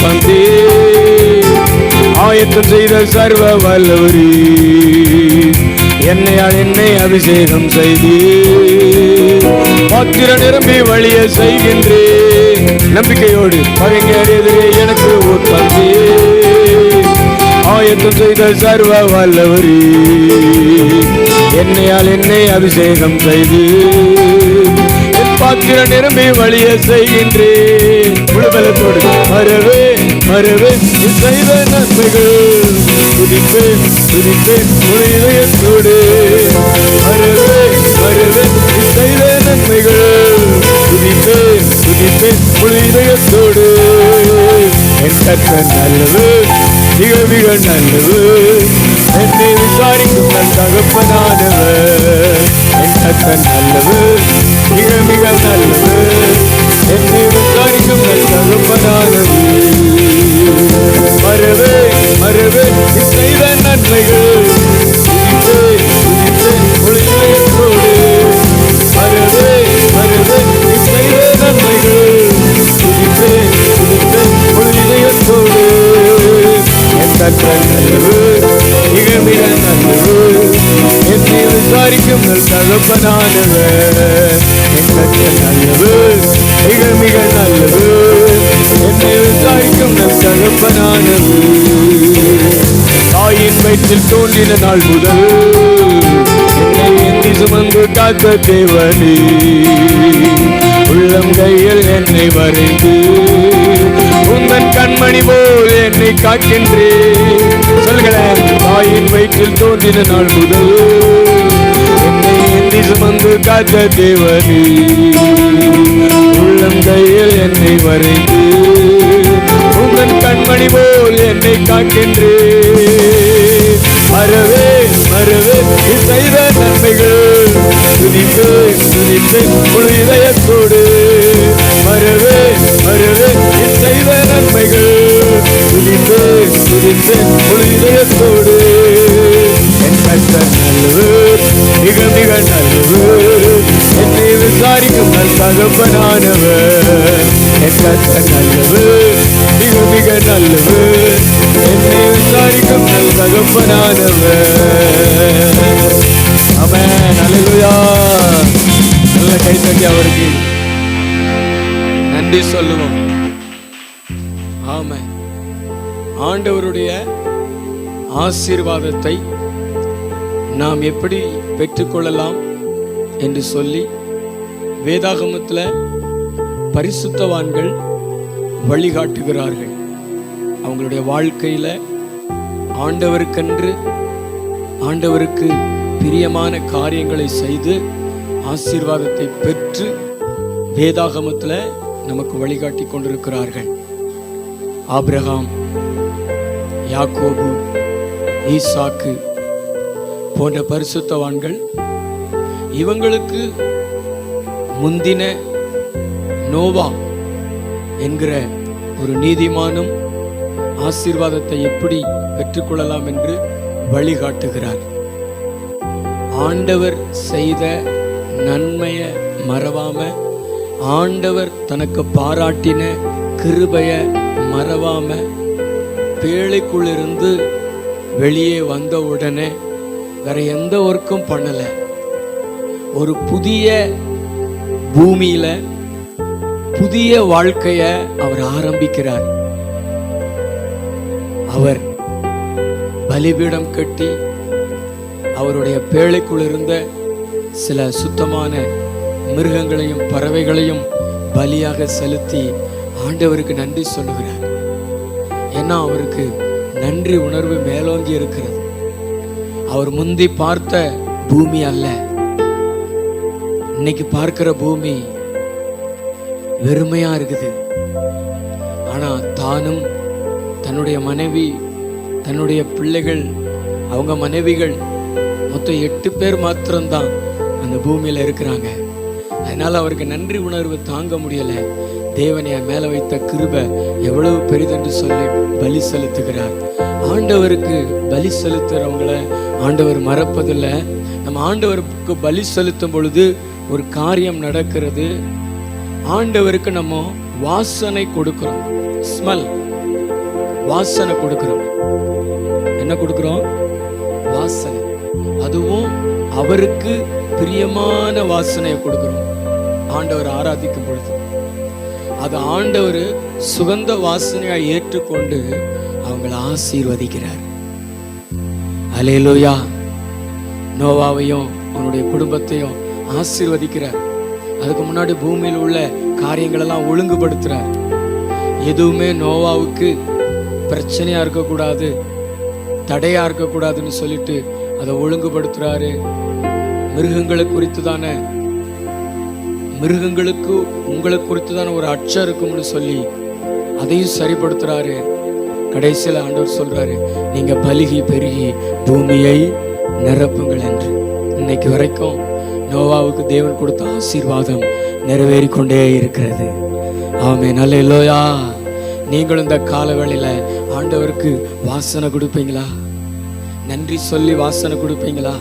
தந்தே. ஆயத்தம் செய்த சர்வ வல்லவரே, என்னையால் என்னை அபிஷேகம் செய்து பாத்திர நிரம்பி வழிய செய்கின்றேன். நம்பிக்கையோடு பகைஞர் எதிரே எனக்கு தந்தே. ஆயத்தம் செய்த சர்வ வல்லவரே, என்னையால் என்னை அபிஷேகம் செய்து பாத்திர நிரம்பி வழிய செய்கின்றேன். முழுபலத்தோடு மறவே மறவே செய்த நன்மைகள் துதிப்பேன் துதிப்பேன் முழு இதயத்தோடு. மறவே மறவே செய்த நன்மைகள் துதிப்பேன் துதிப்பேன் முழு இதயத்தோடு. என் கர்த்தர் நல்லவர், மிக மிக நல்லவர், என்னை விசாரிக்கும் நல் தகப்பனானவர். என் கர்த்தர் நல்லவர், மிக மிக நல்லவர், என்னை விசாரிக்கும் நல் தகப்பனானவர். மறவே மறவே செய்த நன்மைகள் துதிப்பேன் துதிப்பேன் முழு இதயத்தோடு. மறவே மறவே செய்த நன்மைகள் துதிப்பேன் துதிப்பேன் முழு இதயத்தோடு. என் கர்த்தர் நல்லவர், மிக மிக நல்லவர், என்னை விசாரிக்கும் நல் தகப்பனானவர். என் கர்த்தர் நல்லவர், மிக மிக நல்லவர், என்னை விசாரிக்கும் நல் தகப்பனானவர். தாயின் வயிற்றில் தோன்றின நாள் முதல் என்னை ஏந்தி சுமந்து காத்த தேவனே, உள்ளம் கையில் என்னை வரைந்து உந்தன் கண்மணி போல் என்னை காக்கின்றேன். சொல்கிறேன், தாயின் வயிற்றில் தோன்றின நாள் முதல் என்னை ஏந்தி சுமந்து காத்த தேவனே, உள்ளம் கையில் என்னை வரைந்து உந்தன் கண்மணி போல் என்னை காக்கின்றேன். மறவே மறவே செய்த நன்மைகள் துதிப்பேன் துதிப்பேன் முழு இதயத்தோடு. மறவே மறவே செய்த நன்மைகள் துதிப்பேன் துதிப்பேன் முழு இதயத்தோடு. என் கர்த்தர் நல்லவர், மிக மிக நல்லவர், என்னை விசாரிக்கும் நல் தகப்பனானவர். என் கர்த்தர் நல்லவர், மிக மிக நல்லவர், என்னை விசாரிக்கும் நல் தகப்பனானவர். ஆமென், அல்லேலூயா. நல்ல கைத்தட்டி அவருக்கு நன்றி சொல்லுவோம். ஆமென். ஆண்டவருடைய ஆசீர்வாதத்தை நாம் எப்படி பெற்றுக்கொள்ளலாம் என்று சொல்லி வேதாகமத்தில் பரிசுத்தவான்கள் வழிகாட்டுகிறார்கள். அவங்களுடைய வாழ்க்கையில் ஆண்டவருக்கென்று ஆண்டவருக்கு பிரியமான காரியங்களை செய்து ஆசீர்வாதத்தை பெற்று வேதாகமத்தில் நமக்கு வழிகாட்டி கொண்டிருக்கிறார்கள். ஆபிரகாம், யாக்கோபு, ஈசாக்கு போன்ற பரிசுத்தவான்கள், இவங்களுக்கு முந்தின நோவா என்கிற ஒரு நீதிமானும் ஆசீர்வாதத்தை எப்படி பெற்றுக்கொள்ளலாம் என்று வழிகாட்டுகிறார். ஆண்டவர் செய்த நன்மையை மறவாம, ஆண்டவர் தனக்கு பாராட்டின கிருபைய மறவாம, பேழைக்குள்ளிருந்து வெளியே வந்த உடனே வேற எந்த ஒர்க்கும் பண்ணல. ஒரு புதிய பூமியில புதிய வாழ்க்கைய அவர் ஆரம்பிக்கிறார். அவர் பலிபீடம் கட்டி அவருடைய பேழைக்குள் இருந்த சில சுத்தமான மிருகங்களையும் பறவைகளையும் பலியாக செலுத்தி ஆண்டவருக்கு நன்றி சொல்லுகிறார். ஏன்னா அவருக்கு நன்றி உணர்வு மேலோங்கி இருக்கிறது. அவர் முந்தி பார்த்த பூமி அல்ல, இன்னைக்கு பார்க்கிற பூமி வெறுமையா இருக்குது. ஆனா தானும் தன்னுடைய மனைவி, தன்னுடைய பிள்ளைகள், அவங்க மனைவிகள், மொத்தம் 8 பேர் மாத்திரம்தான் அந்த பூமியில இருக்கிறாங்க. அதனால அவருக்கு நன்றி உணர்வு தாங்க முடியல. தேவனை மேல வைத்த கிருபை எவ்வளவு பெரிதென்று சொல்லி பலி செலுத்துகிறார். ஆண்டவருக்கு பலி செலுத்துறவங்களை ஆண்டவர் மறப்பதில்லை. நம்ம ஆண்டவருக்கு பலி செலுத்தும் பொழுது ஒரு காரியம் நடக்கிறது. ஆண்டவருக்கு நம்ம வாசனை கொடுக்கிறோம். ஸ்மெல், வாசனை கொடுக்கிறோம். என்ன கொடுக்கிறோம்? வாசனை. அதுவும் அவருக்கு பிரியமான வாசனையை கொடுக்கிறோம். ஆண்டவர் ஆராதிக்கும் பொழுது அது ஆண்டவர் சுகந்த வாசனையை ஏற்றுக்கொண்டு அவங்களை ஆசீர்வதிக்கிறார். அல்லேலூயா. நோவாவையும் அவனுடைய குடும்பத்தையும் ஆசீர்வதிக்கிறார். அதுக்கு முன்னாடி பூமியில் உள்ள காரியங்கள் எல்லாம் ஒழுங்குபடுத்துறார். எதுவுமே நோவாவுக்கு பிரச்சனையா இருக்கக்கூடாது, தடையா இருக்கக்கூடாதுன்னு சொல்லிட்டு அதை ஒழுங்குபடுத்துறாரு. மிருகங்களுக்கு உங்களை குறித்து தானே ஒரு அச்சம் இருக்கும்னு சொல்லி அதையும் சரிப்படுத்துறாரு. கடைசியில் ஆண்டவர் சொல்றாரு, நீங்க பலுகி பெருகி பூமியை நிரப்புங்கள் என்று. இன்னைக்கு வரைக்கும் நோவாவுக்கு தேவன் கொடுத்த ஆசீர்வாதம் நிறைவேறி கொண்டே இருக்கிறது. ஆமென். அல்லேலூயா. நீங்களும் இந்த காலவேளையில ஆண்டவருக்கு வாசனை கொடுப்பீங்களா? நன்றி சொல்லி வாசனை கொடுப்பீங்களா?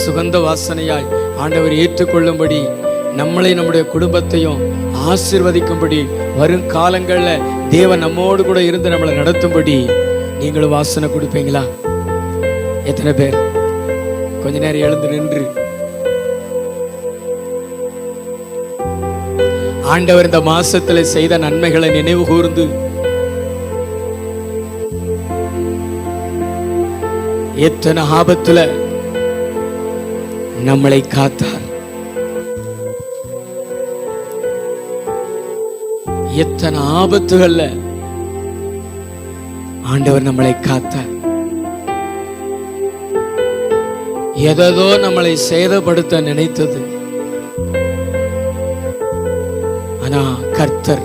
சுகந்த வாசனையாய் ஆண்டவர் ஏற்றுக்கொள்ளும்படி, நம்மளை நம்முடைய குடும்பத்தையும் ஆசீர்வதிக்கும்படி, வரும் காலங்கள்ல தேவன் நம்மோடு கூட இருந்து நம்மளை நடத்தும்படி நீங்களும் வாசனை கொடுப்பீங்களா? எத்தனை பேர்? கொஞ்ச நேரம் எழுந்து நின்று ஆண்டவர் இந்த மாசத்துல செய்த நன்மைகளை நினைவு கூர்ந்து, எத்தனை ஆபத்துல நம்மளை காத்தார், எத்தனை ஆபத்துகள்ல ஆண்டவர் நம்மளை காத்தார். எதோ நம்மளை சேதப்படுத்த நினைத்தது, ஆனா கர்த்தர்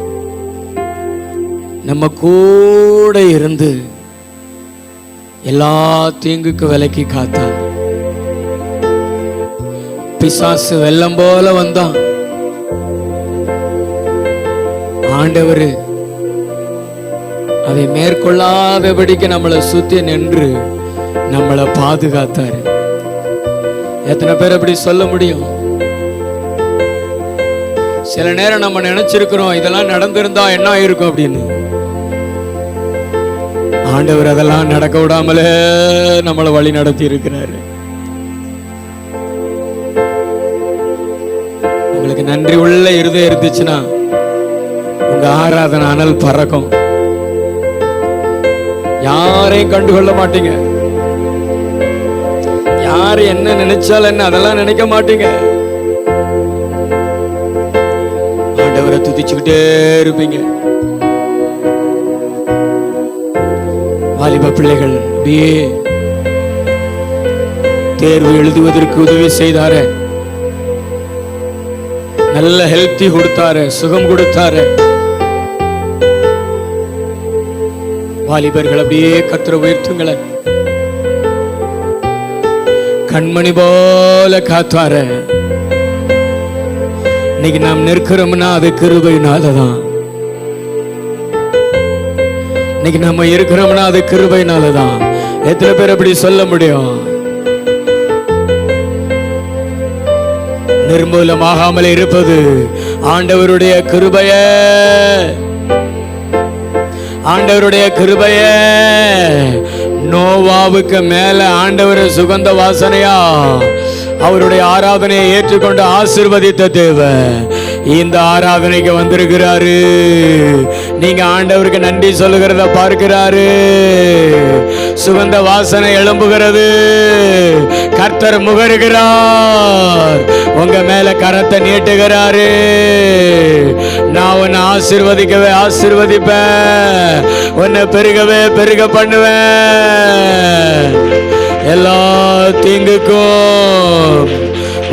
நம்ம கூட இருந்து எல்லா தீங்குக்கு விலக்கி காத்தார். பிசாசு வெள்ளம் போல வந்தான், ஆண்டவர் அதை மேற்கொள்ளாதபடிக்கு நம்மளை சுத்தி நின்று நம்மளை பாதுகாத்தாரு. எத்தனை பேர் அப்படி சொல்ல முடியும்? சில நேரம் நம்ம நினைச்சிருக்கிறோம், இதெல்லாம் நடந்திருந்தா என்ன ஆயிருக்கும் அப்படின்னு. ஆண்டவர் அதெல்லாம் நடக்க விடாமலே நம்மளை வழி நடத்தி இருக்கிறாரு. உங்களுக்கு நன்றி உள்ள இருதயம் இருந்துச்சுன்னா உங்க ஆராதனை அனல் பறக்கும். யாரையும் கண்டுகொள்ள மாட்டீங்க. யாரு என்ன நினைச்சாலும் என்ன, அதெல்லாம் நினைக்க மாட்டீங்க. ஆண்டவரை துதிச்சுக்கிட்டே இருப்பீங்க. வாலிப பிள்ளைகள் அப்படியே தேர்வு எழுதுவதற்கு உதவி செய்தாரு, நல்ல ஹெல்த்தி கொடுத்தாரு, சுகம் கொடுத்தாரு. வாலிபர்கள் அப்படியே கர்த்தரை உயர்த்துங்களேன். கண்மணி போல காத்தாரு. இன்னைக்கு நாம் நிற்கிறோம்னா அது கிருபையினாலதான். இன்னைக்கு நம்ம இருக்கிறோம்னா அது கிருபையினாலதான். எத்தனை பேர் அப்படி சொல்ல முடியும்? நிர்மூலமாகாமல் இருப்பது ஆண்டவருடைய கிருபையே, ஆண்டவருடைய கிருபையே. நோவாவுக்கு மேல ஆண்டவர் சுகந்த வாசனையா அவருடைய ஆராதனையை ஏற்றுக்கொண்டு ஆசீர்வதித்த தேவன் இந்த ஆராதனைக்கு வந்திருக்கிறாரு. நீங்க ஆண்டவருக்கு நன்றி சொல்லுகிறத பார்க்கிறாரு. சுகந்த வாசனை எழும்புகிறது. கர்த்தர் முகருகிறார். உங்க மேல கரத்தை நீட்டுகிறாரு. நான் உன்னை ஆசீர்வதிப்பேன், உன்னை பெருக பண்ணுவேன். எல்லா தீங்குக்கும்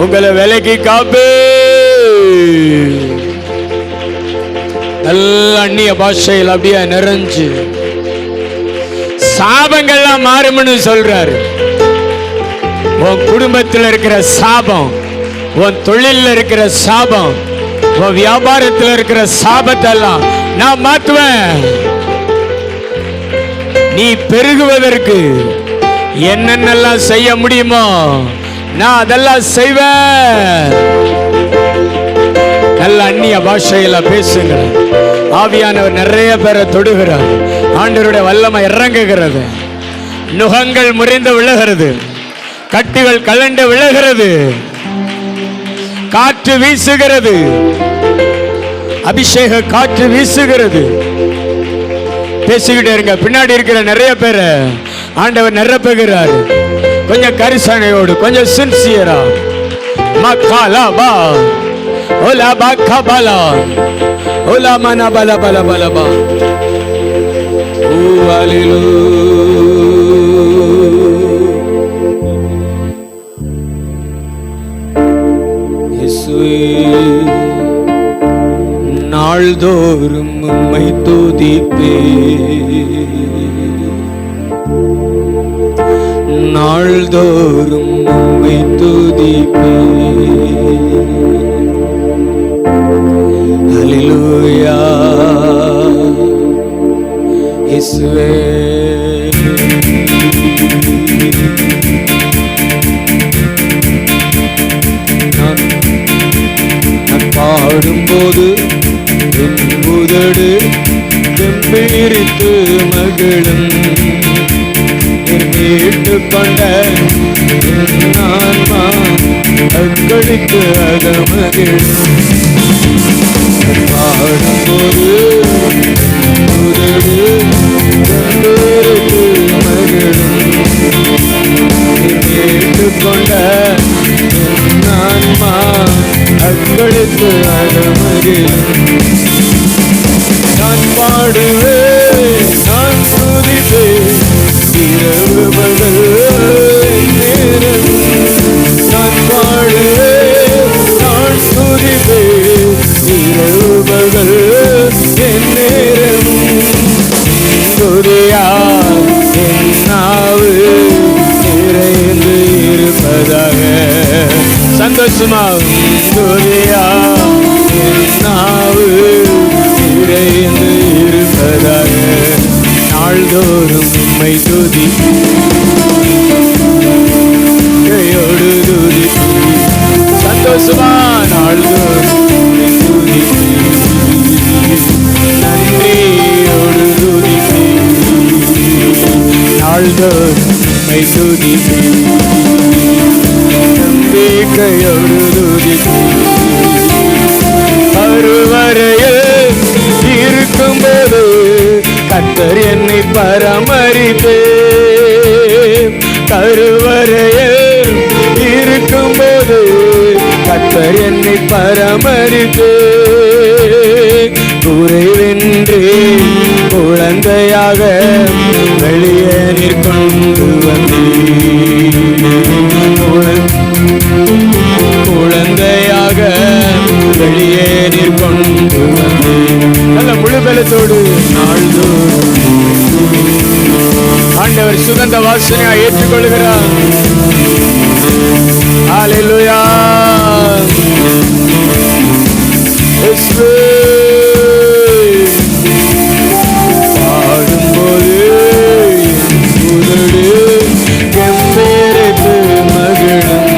உங்களை விலக்கி காப்பு. நல்ல அந்நிய பாஷையில் அப்படியே நிறைஞ்சு சாபங்கள்லாம் மாறும்னு சொல்றாரு. உன் குடும்பத்தில் இருக்கிற சாபம், உன் தொழிலில் இருக்கிற சாபம், உன் வியாபாரத்தில் இருக்கிற சாபத்தை எல்லாம் நான் மாற்றுவேன். நீ பெருகுவதற்கு என்னென்னலாம் செய்ய முடியுமோ நான் அதெல்லாம் செய்வேன். நல்ல அந்நிய பாஷையில பேசுங்கள். ஆவியானவர் நிறைய பேரை தொடுகிறார். ஆண்டவருடைய வல்லமை இறங்குகிறது. நுகங்கள் முறிந்து விழுகிறது. கட்டுகள் கலண்டு விழுகிறது. காற்று வீசுகிறது. அபிஷேக காற்று வீசுகிறது. பேசிக்கிட்டே இருங்க. பின்னாடி இருக்கிற நிறைய பேரை ஆண்டவர் நிரப்புகிறார். கொஞ்சம் கரிசனையோடு, கொஞ்சம் சின்சியரா. மக்களா பா ஓலா பா கபலா ஓலா மன பல பல பல பா. ஓ நாள்தோறும் உம்மை துதிப்பே, நாள்தோறும் உம்மை துதிப்பே. ஹல்லேலூயா இயேசுவே. நான் பாடும்போது என் உதடு கம்பீரித்து மகிழும். கேட்டுக்கொண்ட என் ஆன்மா அக்களித்து அகமகிழும். பாடும்போது உதடு கம்பீரித்து மகிழும். கேட்டுக்கொண்ட என் ஆன்மா அக்களித்து அகமகிழும். நான் பாடுவேன், நான் துதிப்பேன் இரவு பகல் நேரம். நான் பாடுவேன், நான் துதிப்பேன் இரவு பகல் என் நேரம். துதியா என் நாவு நிறைந்து இருப்பதாக. சந்தோஷமா துதியா என் நாவு நிறைந்து இருப்பதாக. நாள்தோறும் உம்மை துதி கையோடு துதி. சந்தோஷமா நாள்தோறும் உம்மை துதி. நன்றியோடு துதி. நாள்தோறும் உம்மை துதி. நம்பிக்கையோடு துதி. அருவரையில் இருக்கும்போது கர்த்தர் என்னை பராமரித்தே. கருவறையில் இருக்கும்போது கர்த்தர் என்னை பராமரித்தே. குறைவின்றி குழந்தையாக வெளியே நிற்கொண்டு வந்தேன். குழந்தையாக வெளியே நிற்கொண்டு வந்தேன். நல்ல முழு பலத்தோடு நாள்தோறும் ஆண்டவர் சுகந்த வாசனையா ஏற்றுக்கொள்கிறார். ஹல்லேலூயா. பாடும்போது உதடு கம்பீரித்து மகிழும்.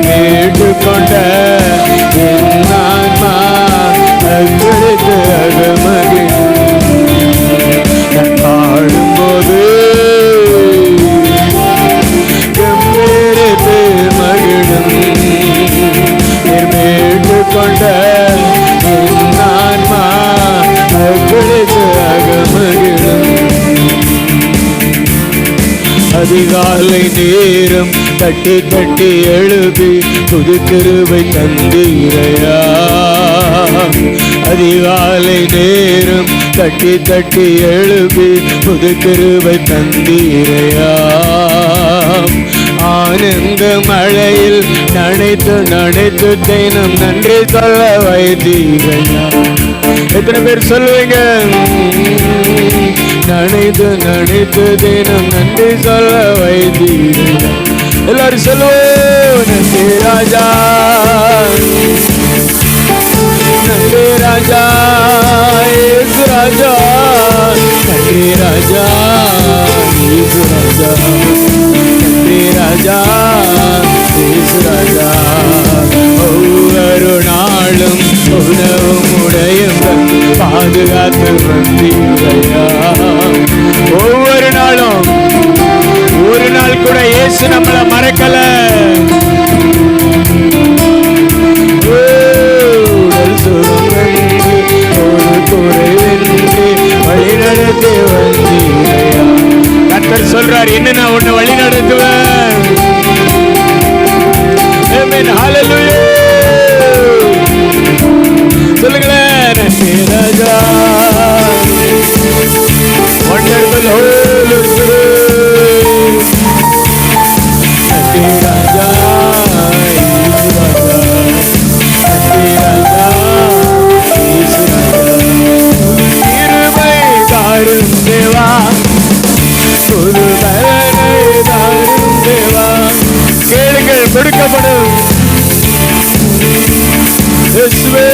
மீட்டுக்கொண்ட என் ஆன்மா அக்களித்து அகமகிழும். பாடும்போது கம்பீரித்து மகிழும். மீட்டுக்கொண்ட என் ஆன்மா அக்களித்து அகமகிழும். அதிகாலை நேரம் தட்டி தட்டி எழுப்பி புது கிருபை தந்தீரையா. அதிகாலை நேரம் தட்டி தட்டி எழுப்பி புது கிருபை தந்தீரையா. ஆனந்த மழையில் நனைத்து நனைத்து தினம் நன்றி சொல்ல வைத்தீரையா. எத்தனை பேர் சொல்லுவீங்க? நனைத்து நனைத்து தினம் நன்றி சொல்ல வைத்தீரையா. எல்லாரும் சொல்லுவோம். நன்றி ராஜா, நன்றி ராஜா, இயேசு ராஜா. நன்றி ராஜா, இயேசு ராஜா. நன்றி ராஜா, இயேசு ராஜா. ஒவ்வொரு நாளும் உணவும் உடையும் பாதுகாத்து வந்தீரையா. ஒவ்வொரு நாளும், ஒரு நாள் கூட இயேசு நம்மளை மறக்கல. வழி நடத்தி வந்தீரையா. கர்த்தர் சொல்றார், என்ன நான் உன்னை வழி நடத்துவேன். ஆமென், ஹல்லேலூயா. சொல்லுங்களேன், நன்றி ராஜா. Wonderful Holi spirit. நன்றி ராஜா, நன்றி ராஜா, கிருபை தாரும் தேவா, புது பலனை தாரும் தேவா. கேளுங்கள், கொடுக்கப்படும். இயேசுவே,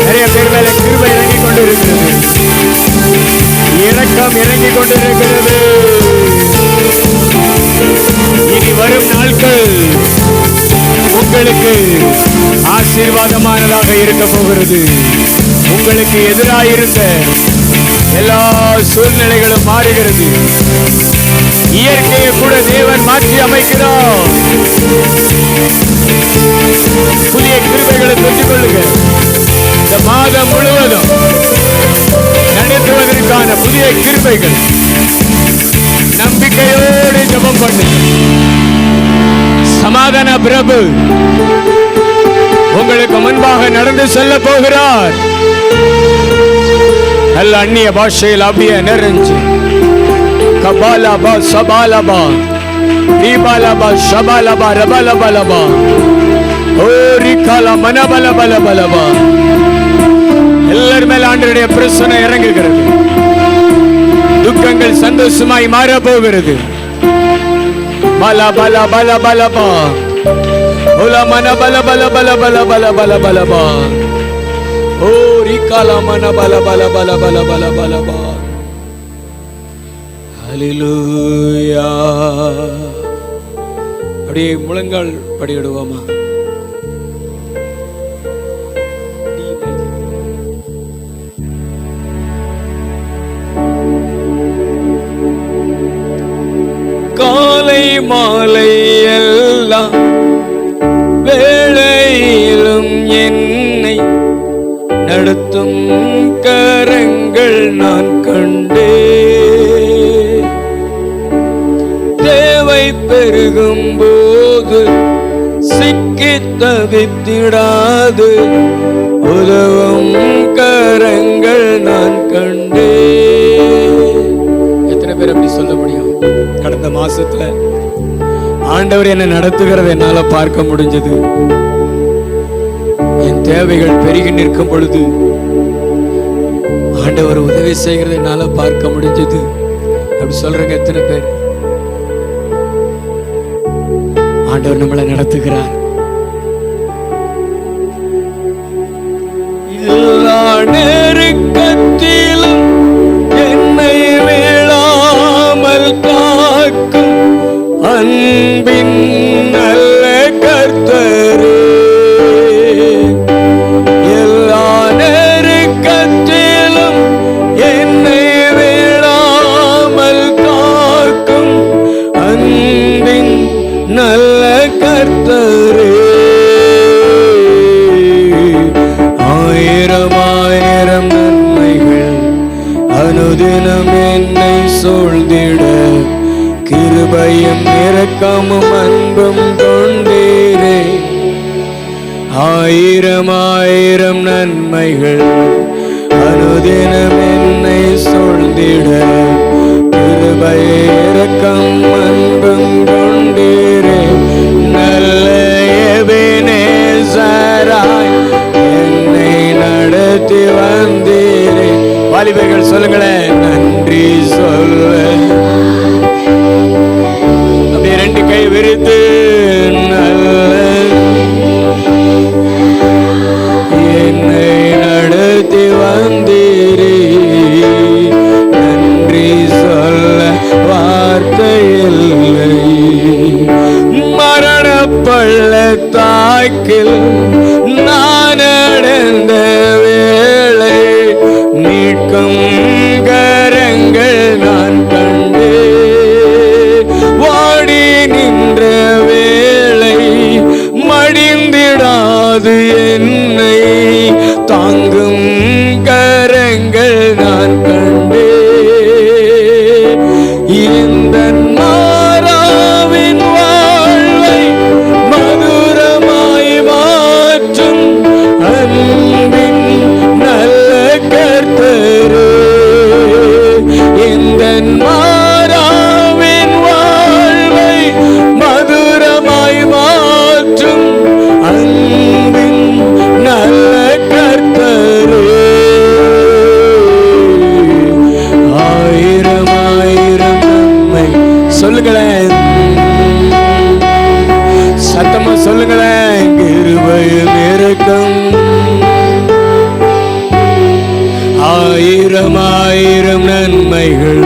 நிறைய பேர் மேல கிருபை இறங்கிக் கொண்டிருக்கிறது, இரக்கம் இறங்கிக் கொண்டிருக்கிறது. இனி வரும் நாட்கள் உங்களுக்கு ஆசீர்வாதமானதாக இருக்க போகிறது. உங்களுக்கு எதிராயிருந்த எல்லா சூழ்நிலைகளும் மாறுகிறது. இயற்கையை கூட தேவன் மாற்றி அமைக்கிறார். புதிய கிருபைகளை பெற்றுக் கொள்ளுங்க. இந்த மாதம் முழுவதும் நடத்துவதற்கான புதிய கிருபைகள். நம்பிக்கையோடு ஜெபம் பண்ணுங்க. சமாதான பிரபு உங்களுக்கு முன்பாக நடந்து செல்ல போகிறார். நல்ல அந்நிய பாஷையில் அப்படியே நிறைஞ்சு கபாலபா சபாலபா தீபாலபா ஷபாலபா ரபலபலபா ஓரி காலா மனபலபலபலபா. எல்லார் மேல ஆண்டவருடைய பிரசன்னம் இறங்குகிறது. துக்கங்கள் சந்தோஷமாய் மாற போகிறது. பல பல பல பலபா ஓலா மனபல பல பல பல பல பல பலபா ஓரி காலா மனபல பல பல பல பல பலபா. ஹல்லேலூயா. அப்படியே முழங்கால் படியிடுவோமா? காலை மாலை எல்லாம் வேளையிலும் என்னை நடத்தும் கரங்கள் நான் கண்டே. தேவை பெருகும் போது சிக்கி தவித்திடாது உதவும் கரங்கள் நான் கண்டே. எத்தனை பேர் அப்படி சொல்ல முடியும்? கடந்த மாசத்துல ஆண்டவர் என்னை நடத்துகிறத என்னால பார்க்க முடிஞ்சது. என் தேவைகள் பெருகி நிற்கும் பொழுது ஆண்டவர் உதவி செய்கிறத என்னால பார்க்க முடிஞ்சது. அப்படி சொல்றேங்க எத்தனை பேர்? ஆண்டவர் நம்மளை நடத்துகிறார். எல்லா நெருக்கத்திலும் என்னை வீழாமல் காக்கும் அன்பின் நல்ல கர்த்தரே. எல்லா நெருக்கத்திலும் என்னை வீழாமல் காக்கும் அன்பின் நல்ல கர்த்தரே. ஆயிரம் ஆயிரம் நன்மைகள் அனுதினம் என்னை சூழ்ந்திட கிருபையும் இரக்கமும் அன்பும் கொண்டீரே. ஆயிரம் ஆயிரம் நன்மைகள் அனுதினம் என்னை சூழ்ந்திட கிருபை இரக்கம் அன்பும் கொண்டீரே. நல்ல எபேனேசராய் என்னை நடத்தி வந்தீரே. வாலிபர்கள் சொல்லுங்களேன், நன்றி வார்த்தை இல்லை. மரண பள்ளத்தாக்கில் நான் அடைந்த வேளை மீட்கும் கரங்கள் நான் கண்டே. வாடி நின்ற வேளை மடிந்திடாது என்னை தாங்கும் கரங்கள் நான் கண்டே. இந்த மாறாவின் வாழ்வை மதுரமாய் மாற்றும் அன்பின் நல்ல கர்த்தரே. இந்த மாறாவின் வாழ்வை மதுரமாய் மாற்றும் அன்பின் நல்ல கர்த்தரே. ஆயிரம் ஆயிரம் நன்மை சொல்லுங்களேன், சத்தமா சொல்லுங்களேன். கிருபையும் இரக்கம் ஆயிரம் ஆயிரம் நன்மைகள்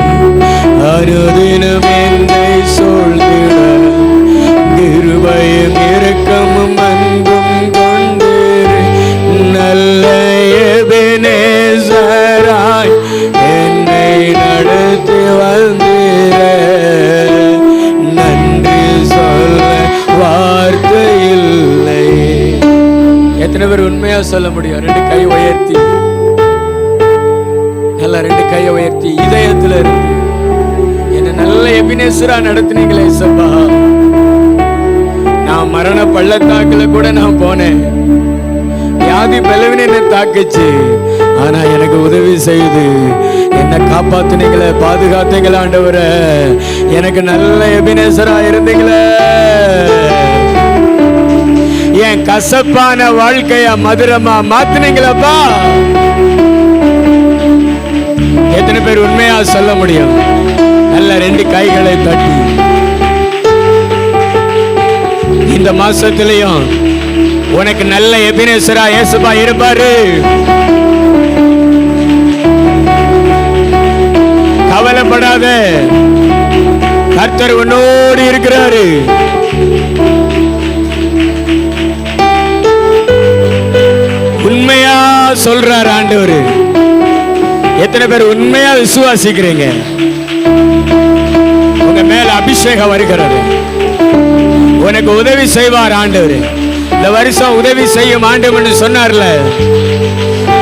அனுதினம் என்னை சூழ்ந்திட. கிருபையும் இரக்கமும் அன்பும் கொண்டீரே. நல்ல எபெனேசராய் என்னை நடத்தி வந்தீரே. நன்றி சொல்ல வார்த்தை இல்லை. எத்தனை பேர் உண்மையா சொல்ல முடியும்? ரெண்டு கை உயர்த்தி, நல்ல ரெண்டு கையை உயர்த்தி இதயத்துல இருந்து என்ன நல்ல எபினேசரா நடத்தினீங்களே சப்பா. நான் மரண பள்ளத்தாக்குல கூட நான் போனேன், வியாதி பலவீனம் என்னை தாக்குச்சு. ஆனா எனக்கு உதவி செய்து என்ன காப்பாத்துனீங்களே, பாதுகாத்தீங்களே ஆண்டவரே. எனக்கு நல்ல எபினேசரா இருந்தீங்களே. என் கசப்பான வாழ்க்கைய மதுரமா மாத்தினீங்களப்பா. எத்தனை பேர் உண்மையா சொல்ல முடியும்? நல்ல ரெண்டு கைகளை தட்டி இந்த மாசத்திலையும் உனக்கு நல்ல எபினேசரா இயேசுபா இருப்பாரு. கவலைப்படாத, கர்த்தர் உன்னோடு இருக்கிறாரு. உண்மையா சொல்றார் ஆண்டவர். எத்தனை பேர் உண்மையா விசுவாசிக்கிறீங்க? உங்க மேல அபிஷேகம் வருகிறது. உனக்கு உதவி செய்வார் ஆண்டவர். இந்த வருஷம் உதவி செய்யும் ஆண்டவன் சொன்னார்ல,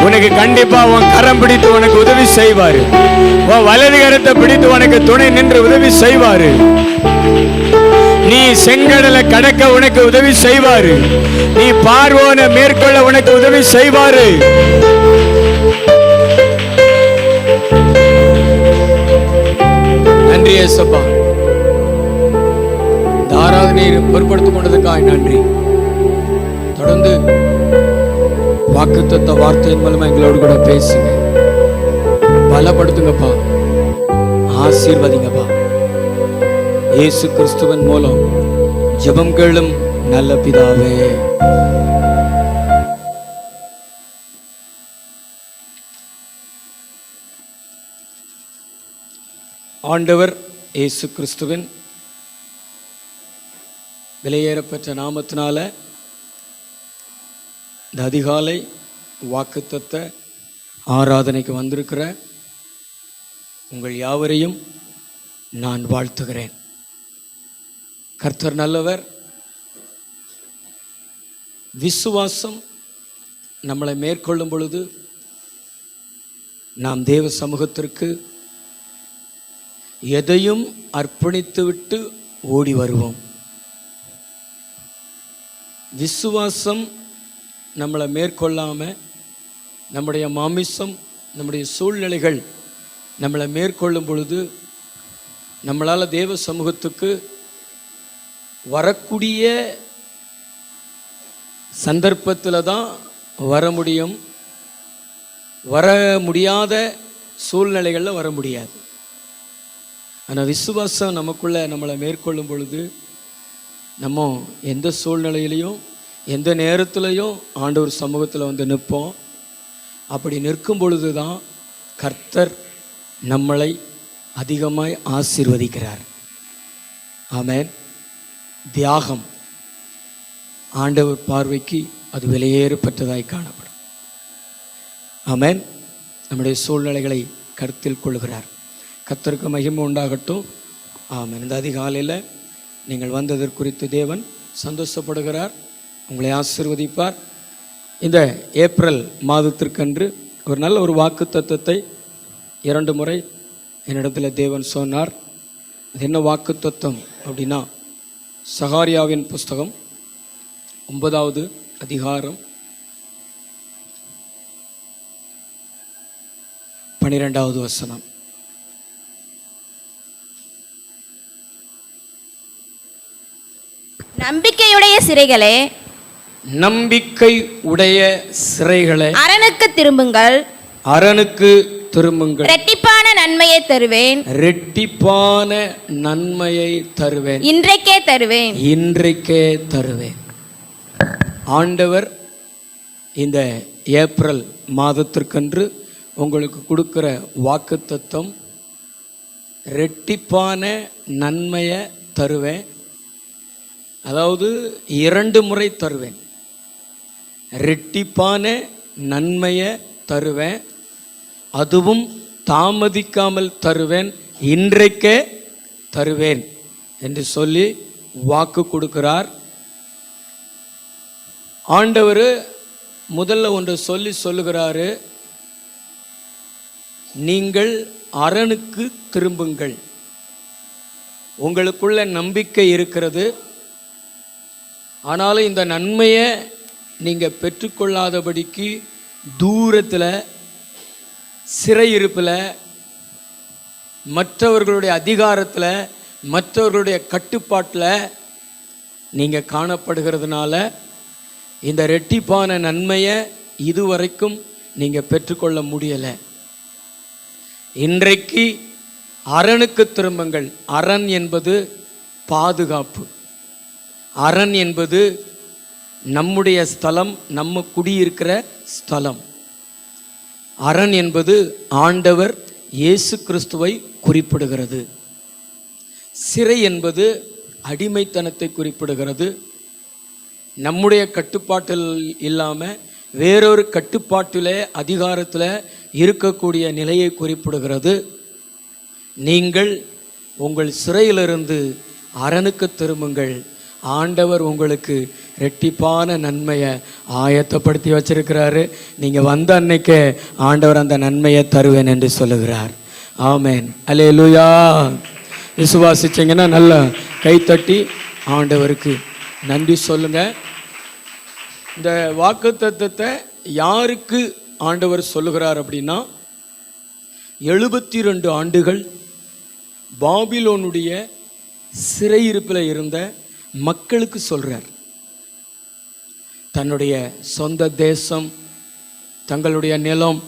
உனக்கு கண்டிப்பா உன் கரம் பிடித்து உனக்கு உதவி செய்வாரு. உன் வலது கரத்தை பிடித்து உனக்கு துணை நின்று உதவி செய்வாரு. நீ செங்கடலை கடக்க உனக்கு உதவி செய்வாரு. நீ பார்வோனை மேற்கொள்ள உனக்கு உதவி செய்வாரு. நன்றி ஏசப்பா. இந்த ஆராதனையை பொறுப்படுத்திக் கொண்டதுக்காக நன்றி. தொடர்ந்து வாக்குத்தத்த வார்த்தையின் மூலமா எங்களோடு கூட பேசுங்க, பலப்படுத்துங்கப்பா, ஆசீர்வதிங்கப்பா. இயேசு கிறிஸ்துவின் மூலம் ஜெபம் கேளும் நல்ல பிதாவே. ஆண்டவர் இயேசு கிறிஸ்துவின் விலையேறப்பெற்ற நாமத்தினால இந்த அதிகாலை வாக்குத்தத்த ஆராதனைக்கு வந்திருக்கிற உங்கள் யாவரையும் நான் வாழ்த்துகிறேன். கர்த்தர் நல்லவர். விசுவாசம் நம்மளை மேற்கொள்ளும் பொழுது நாம் தேவ சமூகத்திற்கு எதையும் அர்ப்பணித்துவிட்டு ஓடி வருவோம். விசுவாசம் நம்மளை மேற்கொள்ளாமல், நம்முடைய மாமிசம், நம்முடைய சூழ்நிலைகள் நம்மளை மேற்கொள்ளும் பொழுது நம்மளால் தேவ சமூகத்துக்கு வரக்கூடிய சந்தர்ப்பத்தில் தான் வர முடியும். வர முடியாத சூழ்நிலைகளில் வர முடியாது. ஆனால் விசுவாசம் நமக்குள்ளே நம்மளை மேற்கொள்ளும் பொழுது நம்ம எந்த சூழ்நிலையிலையும் எந்த நேரத்துலையும் ஆண்டவர் சமூகத்தில் வந்து நிற்போம். அப்படி நிற்கும் பொழுது தான் கர்த்தர் நம்மளை அதிகமாய் ஆசீர்வதிக்கிறார். ஆமென். தியாகம் ஆண்டவர் பார்வைக்கு அது விலையேறப்பட்டதாய் காணப்படும். ஆமென். நம்முடைய சூழ்நிலைகளை கருத்தில் கொள்கிறார். கர்த்தருக்கு மகிமை உண்டாகட்டும். ஆமென். இந்த அதிகாலையில் நீங்கள் வந்ததற்கு குறித்து தேவன் சந்தோஷப்படுகிறார், உங்களை ஆசீர்வதிப்பார். இந்த ஏப்ரல் மாதத்திற்கன்று ஒரு நல்ல ஒரு வாக்கு தத்தத்தை 2 முறை என்னிடத்தில் தேவன் சொன்னார். அது என்ன வாக்கு தத்தம் அப்படின்னா, சகாரியாவின் புஸ்தகம் 9வது அதிகாரம் 12வது வசனம். நம்பிக்கையுடைய சிறைகளே, நம்பிக்கை உடைய சிறைகளே, அரணுக்கு திரும்புங்கள், அரணுக்கு திரும்புங்கள், இரட்டிப்பான நன்மையை தருவேன், இரட்டிப்பான நன்மையை தருவேன், இன்றைக்கே தருவேன், இன்றைக்கே தருவேன். ஆண்டவர் இந்த ஏப்ரல் மாதத்திற்கென்று உங்களுக்கு கொடுக்கிற வாக்குத்தத்தம், இரட்டிப்பான நன்மையை தருவேன். அதாவது 2 முறை தருவேன். இரட்டிப்பான நன்மையை தருவேன், அதுவும் தாமதிக்காமல் தருவேன், இன்றைக்கே தருவேன் என்று சொல்லி வாக்கு கொடுக்கிறார். ஆண்டவர் முதல்ல ஒன்று சொல்லுகிறாரு, நீங்கள் அரணுக்கு திரும்புங்கள். உங்களுக்குள்ள நம்பிக்கை இருக்கிறது, ஆனாலும் இந்த நன்மையை நீங்கள் பெற்றுக்கொள்ளாதபடிக்கு தூரத்தில், சிறையிருப்பில், மற்றவர்களுடைய அதிகாரத்தில், மற்றவர்களுடைய கட்டுப்பாட்டில் நீங்கள் காணப்படுகிறதுனால இந்த இரட்டிப்பான நன்மையை இதுவரைக்கும் நீங்கள் பெற்றுக்கொள்ள முடியலை. இன்றைக்கு அரணுக்கு திரும்புங்கள். அரண் என்பது பாதுகாப்பு. அரண் என்பது நம்முடைய ஸ்தலம், நம்ம குடியிருக்கிற ஸ்தலம். அரண் என்பது ஆண்டவர் இயேசு கிறிஸ்துவை குறிப்பிடுகிறது. சிறை என்பது அடிமைத்தனத்தை குறிப்பிடுகிறது. நம்முடைய கட்டுப்பாட்டில் இல்லாமல் வேறொரு கட்டுப்பாட்டிலே, அதிகாரத்தில் இருக்கக்கூடிய நிலையை குறிப்பிடுகிறது. நீங்கள் உங்கள் சிறையிலிருந்து அரணுக்கு திரும்புங்கள். ஆண்டவர் உங்களுக்கு இரட்டிப்பான நன்மையை ஆயத்தப்படுத்தி வச்சிருக்கிறாரு. நீங்கள் வந்த அன்னைக்கே ஆண்டவர் அந்த நன்மையை தருவேன் என்று சொல்லுகிறார். ஆமென். அல்லேலூயா. விசுவாசிச்சிங்கன்னா நல்ல கைத்தட்டி ஆண்டவருக்கு நன்றி சொல்லுங்க. இந்த வாக்குத்தத்தத்தை யாருக்கு ஆண்டவர் சொல்லுகிறார் அப்படின்னா, 72 ஆண்டுகள் பாபிலோனுடைய சிறையிருப்பில் இருந்த மக்களுக்கு சொல்றார். தன்னுடைய சொந்த தேசம், தங்களுடைய நிலம்,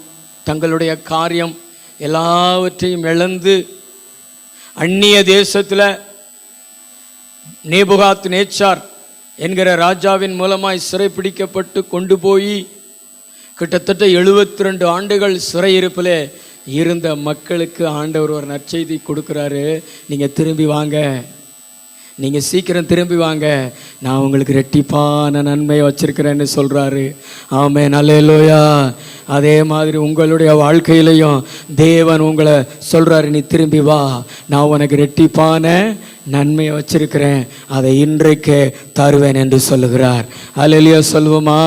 தங்களுடைய காரியம் எல்லாவற்றையும் இழந்து அந்நிய தேசத்தில் நேபுகாத் நேச்சார் என்கிற ராஜாவின் மூலமாய் சிறைப்பிடிக்கப்பட்டு கொண்டு போய் கிட்டத்தட்ட 72 ஆண்டுகள் சிறையிருப்பில் இருந்த மக்களுக்கு ஆண்டவர் ஒரு நற்செய்தி கொடுக்குறாரு. நீங்கள் திரும்பி வாங்க, நீங்கள் சீக்கிரம் திரும்பி வாங்க, நான் உங்களுக்கு இரட்டிப்பான நன்மையை வச்சிருக்கிறேன்னு சொல்கிறாரு. ஆமென். அல்லேலூயா. அதே மாதிரி உங்களுடைய வாழ்க்கையிலையும் தேவன் உங்களை சொல்கிறாரு, நீ திரும்பி வா, நான் உனக்கு இரட்டிப்பான நன்மையை வச்சிருக்கிறேன், அதை இன்றைக்கே தருவேன் என்று சொல்லுகிறார். அல்லேலூயா சொல்லுவோமா?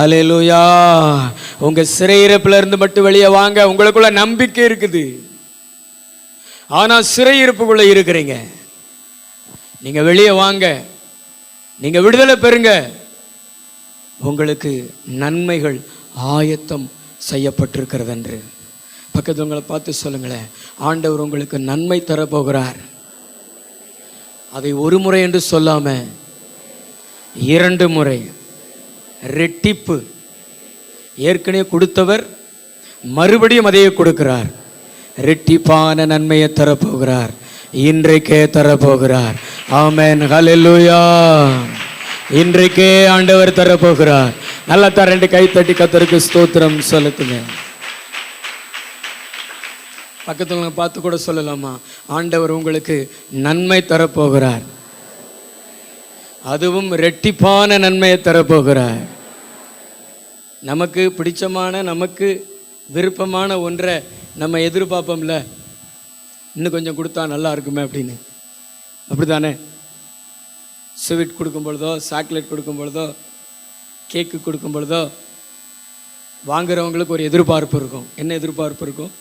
அல்லேலூயா. உங்கள் சிறையிருப்பில் இருந்து மட்டும் வெளியே வாங்க. உங்களுக்குள்ள நம்பிக்கை இருக்குது, ஆனால் சிறையிருப்புக்குள்ளே இருக்கிறீங்க. நீங்கள் வெளியே வாங்க, நீங்கள் விடுதலை பெறுங்க. உங்களுக்கு நன்மைகள் ஆயத்தம் செய்யப்பட்டிருக்கிறது என்று பக்கத்து உங்களை பார்த்து சொல்லுங்களேன், ஆண்டவர் உங்களுக்கு நன்மை தரப்போகிறார். அதை ஒரு முறை என்று சொல்லாம 2 முறை ரெட்டிப்பு. ஏற்கனவே கொடுத்தவர் மறுபடியும் அதையே கொடுக்கிறார். ரெட்டிப்பான நன்மையை தரப்போகிறார், இன்றைக்கே தரப்போகிறார். ஆமென். ஹல்லேலூயா. இன்றைக்கே ஆண்டவர் தரப்போகிறார். நல்லா தான் 2 கை தட்டி கர்த்தருக்கு ஸ்தோத்திரம் செலுத்துங்க. பக்கத்தில் பார்த்து கூட சொல்லலாமா, ஆண்டவர் உங்களுக்கு நன்மை தரப்போகிறார், அதுவும் ரெட்டிப்பான நன்மையை தரப்போகிறார். நமக்கு பிடிச்சமான, நமக்கு விருப்பமான ஒன்றை நம்ம எதிர்பார்ப்போம்ல, இன்னும் கொஞ்சம் கொடுத்தா நல்லா இருக்குமே அப்படின்னு. அப்படி தானே? ஸ்வீட் கொடுக்கும் பொழுதோ, சாக்லேட் கொடுக்கும் பொழுதோ, கேக்கு கொடுக்கும் பொழுதோ வாங்குறவங்களுக்கு ஒரு எதிர்பார்ப்பு இருக்கும். என்ன எதிர்பார்ப்பு இருக்கும்?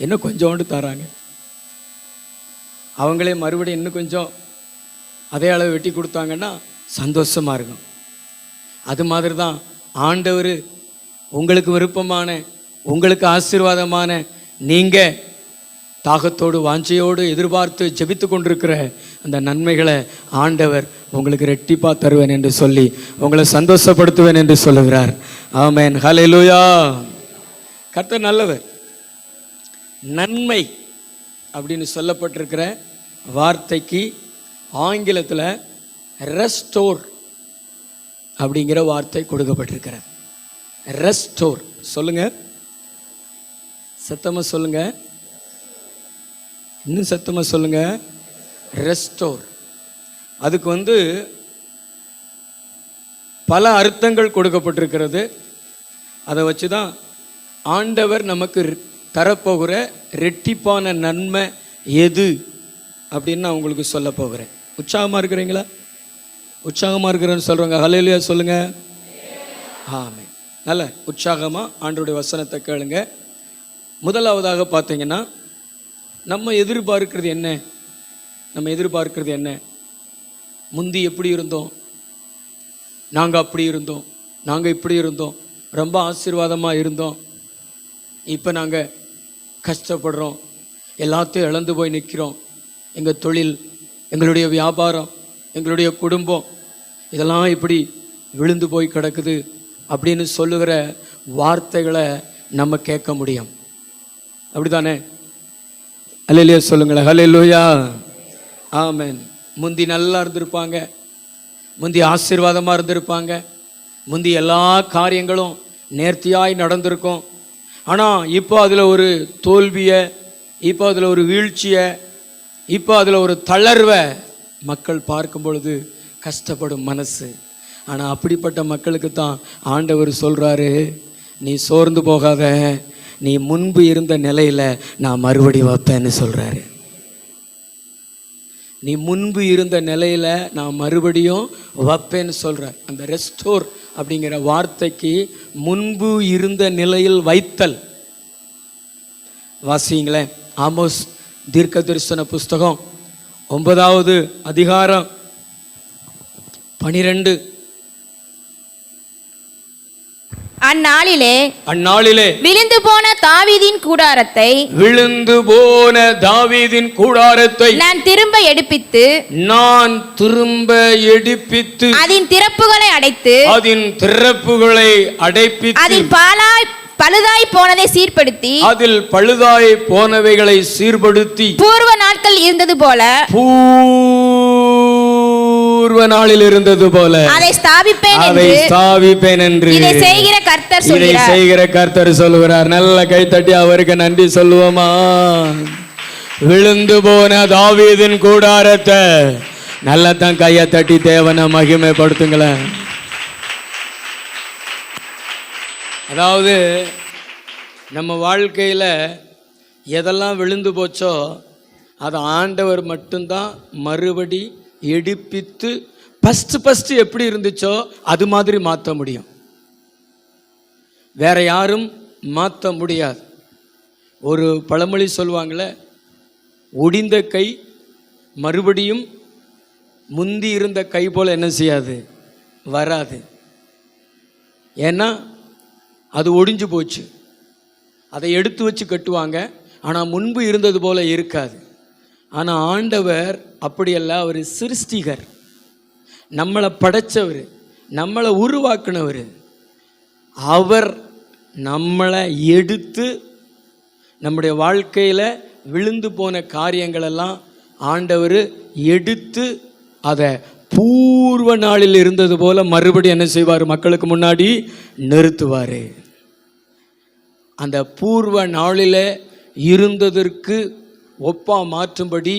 இன்னும் கொஞ்சோண்டு தராங்க, அவங்களே மறுபடியும் இன்னும் கொஞ்சம் அதே அளவு வெட்டி கொடுத்தாங்கன்னா சந்தோஷமாக இருக்கும். அது மாதிரி தான் ஆண்டவர் உங்களுக்கு விருப்பமான, உங்களுக்கு ஆசீர்வாதமான, நீங்கள் தாகத்தோடு வாஞ்சையோடு எதிர்பார்த்து ஜெபித்து கொண்டிருக்கிற அந்த நன்மைகளை ஆண்டவர் உங்களுக்கு ரெட்டிப்பா தருவேன் என்று சொல்லி உங்களை சந்தோஷப்படுத்துவேன் என்று சொல்லுகிறார். ஆமென், ஹல்லேலூயா. கர்த்தர் நல்லவர். நன்மை அப்படின்னு சொல்லப்பட்டிருக்கிற வார்த்தைக்கு ஆங்கிலத்தில் ரெஸ்டோர் அப்படிங்கிற வார்த்தை கொடுக்கப்பட்டிருக்கிறது. ரெஸ்டோர் சொல்லுங்க, சத்தமா சொல்லுங்க, இன்னும் சத்தமா சொல்லுங்க. ரெஸ்டோர். அதுக்கு பல அர்த்தங்கள் கொடுக்கப்பட்டிருக்கிறது. அதை வச்சு தான் ஆண்டவர் நமக்கு தரப்போகிற ரெட்டிப்பான நன்மை எது அப்படின்னு நான் உங்களுக்கு சொல்ல போகிறேன். உற்சாகமாக இருக்கிறீங்களா? உற்சாகமாக இருக்கிறேன்னு சொல்கிறவங்க ஹல்லேலூயா சொல்லுங்க. ஆமென். நல்ல உற்சாகமாக ஆண்டவருடைய வசனத்தை கேளுங்க. முதலாவதாக பார்த்தீங்கன்னா, நம்ம எதிர்பார்க்கிறது என்ன? நம்ம எதிர்பார்க்கிறது என்ன? முந்தி எப்படி இருந்தோம், நாங்கள் அப்படி இருந்தோம், நாங்கள் இப்படி இருந்தோம், ரொம்ப ஆசீர்வாதமாக இருந்தோம், இப்போ நாங்கள் கஷ்டப்படுறோம், எல்லாத்தையும் இழந்து போய் நிற்கிறோம், எங்கள் தொழில், எங்களுடைய வியாபாரம், எங்களுடைய குடும்பம் இதெல்லாம் இப்படி விழுந்து போய் கிடக்குது அப்படின்னு சொல்லுகிற வார்த்தைகளை நம்ம கேட்க முடியும். அப்படி தானே? ஹல்லேலூயா சொல்லுங்களேன். ஹல்லேலூயா. ஆமென். முந்தி நல்லா இருந்திருப்பாங்க, முந்தி ஆசீர்வாதமாக இருந்திருப்பாங்க, முந்தி எல்லா காரியங்களும் நேர்த்தியாய் நடந்திருக்கும். ஆனால் இப்போ அதில் ஒரு தோல்வியை, இப்போ அதில் ஒரு வீழ்ச்சியை, இப்போ அதில் ஒரு தளர்வை மக்கள் பார்க்கும் பொழுது கஷ்டப்படும் மனசு. ஆனால் அப்படிப்பட்ட மக்களுக்கு தான் ஆண்டவர் சொல்கிறாரு, நீ சோர்ந்து போகாத, நீ முன்பு இருந்த நிலையில் நான் மறுபடி வைப்பேன்னு சொல்கிறாரு. நீ முன்பு இருந்த நிலையில் நான் மறுபடியும் வைப்பேன்னு சொல்கிறார். அந்த ரெஸ்டோர் அப்படிங்கிற வார்த்தைக்கு முன்பு இருந்த நிலையில் வைத்தல். வாசிங்களேன், ஆமோஸ் தீர்க்க தரிசன புஸ்தகம் 9வது அதிகாரம் 12. அந்நாளிலே விழுந்து போன தாவீதின் கூடாரத்தை நான் திரும்ப எடுப்பித்து அதன் திறப்புகளை அடைப்பித்து அதில் பழுதாய் போனவைகளை சீர்படுத்தி பூர்வ நாளில் இருந்தது போல அதை ஸ்தாபிப்பேன் என்று இதை செய்கிற கர்த்தர் சொல்லுகிறார். நல்ல கைத்தட்டி அவருக்கு நன்றி சொல்லுவோமா? விழுந்து போன தாவீதின் கூடாரத்தை நல்லா தான் கையை தட்டி தேவனை மகிமைப்படுத்துங்களேன். அதாவது நம்ம வாழ்க்கையில் எதெல்லாம் விழுந்து போச்சோ அதை ஆண்டவர் மட்டும்தான் மறுபடி எடுப்பித்து ஃபஸ்ட்டு எப்படி இருந்துச்சோ அது மாதிரி மாற்ற முடியும். வேற யாரும் மாற்ற முடியாது. ஒரு பழமொழி சொல்லுவாங்களே, ஒடிந்த கை மறுபடியும் முந்தி இருந்த கை போல் என்ன செய்யாது, வராது. ஏன்னா அது ஒடிஞ்சு போச்சு. அதை எடுத்து வச்சு கட்டுவாங்க, ஆனால் முன்பு இருந்தது போல இருக்காது. ஆனால் ஆண்டவர் அப்படியல்ல, அவர் சிருஷ்டிகர், நம்மளை படைச்சவர், நம்மளை உருவாக்குனவர். அவர் நம்மளை எடுத்து நம்முடைய வாழ்க்கையில் விழுந்து போன காரியங்களெல்லாம் ஆண்டவர் எடுத்து அதை பூர்வ நாளில் இருந்தது போல மறுபடியும் என்ன செய்வார், மக்களுக்கு முன்னாடி நிறுத்துவார். அந்த பூர்வ நாளில் இருந்ததற்கு ஒப்பா மாற்றும்படி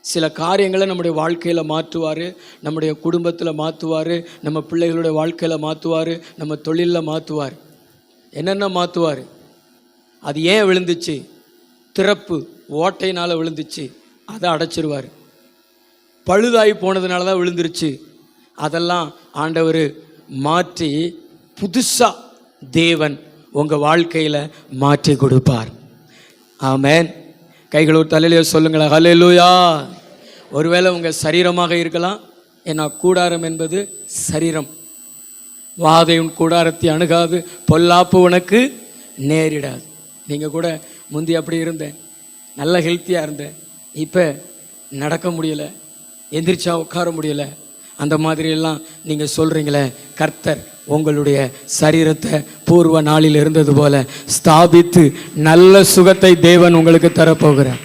சில காரியங்களை நம்முடைய வாழ்க்கையில் மாற்றுவார், நம்முடைய குடும்பத்தில் மாற்றுவார், நம்ம பிள்ளைகளுடைய வாழ்க்கையில் மாற்றுவார், நம்ம தொழிலில் மாற்றுவார். என்னென்ன மாற்றுவார்? அது ஏன் விழுந்துச்சு? திறப்பு ஓட்டையினால் விழுந்துச்சு, அதை அடைச்சிருவார். பழுதாகி போனதுனால தான் விழுந்துருச்சு, அதெல்லாம் ஆண்டவர் மாற்றி புதுசாக தேவன் உங்கள் வாழ்க்கையில் மாற்றி கொடுப்பார். ஆமென். கைகள் ஒரு தலையிலே சொல்லுங்களேன், ஹல்லேலூயா. ஒருவேளை உங்கள் சரீரமாக இருக்கலாம். ஏன்னா கூடாரம் என்பது சரீரம். வாதையும் கூடாரத்தை அணுகாது, பொல்லாப்பு உனக்கு நேரிடாது. நீங்கள் கூட முந்தி அப்படி இருந்தேன், நல்ல ஹெல்த்தியாக இருந்தேன், இப்போ நடக்க முடியலை, எந்திரிச்சா உட்கார முடியலை, அந்த மாதிரியெல்லாம் நீங்கள் சொல்கிறீங்களே, கர்த்தர் உங்களுடைய சரீரத்தை பூர்வ நாளில் இருந்தது போல ஸ்தாபித்து நல்ல சுகத்தை தேவன் உங்களுக்கு தரப்போகிறார்.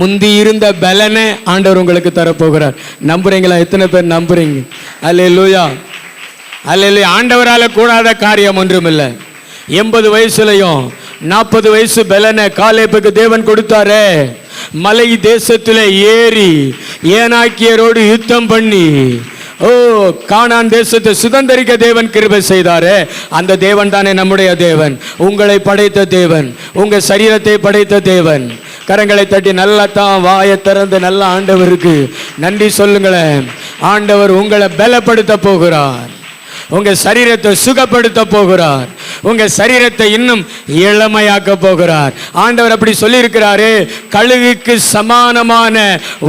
முந்தி இருந்த பலனை ஆண்டவர் உங்களுக்கு தரப்போகிறார். நம்புறீங்களா? எத்தனை பேர் நம்புறீங்க? அல்லேலூயா, அல்லேலூயா. ஆண்டவரால் கூடாத காரியம் ஒன்றுமில்லை. 80 வயசுலையும் 40 வயசு பலனை காலேபுக்கு தேவன் கொடுத்தாரே. மலை தேசத்தில் ஏறி ஏனாக்கியரோடு யுத்தம் பண்ணி கானான் தேசத்தை சுதந்தரிக்க தேவன் கிருபை செய்தாரே. அந்த தேவன் தானே நம்முடைய தேவன், உங்களை படைத்த தேவன், உங்க சரீரத்தை படைத்த தேவன். கரங்களை தட்டி நல்லா தான் வாயை திறந்து நல்ல ஆண்டவருக்கு நன்றி சொல்லுங்களேன். ஆண்டவர் உங்களை பலப்படுத்த போகிறார், உங்க சரீரத்தை சுகப்படுத்த போகிறார், உங்க சரீரத்தை இன்னும் இளமையாக்க போகிறார். ஆண்டவர் அப்படி சொல்லி இருக்கிறாரு, கழுகுக்கு சமானமான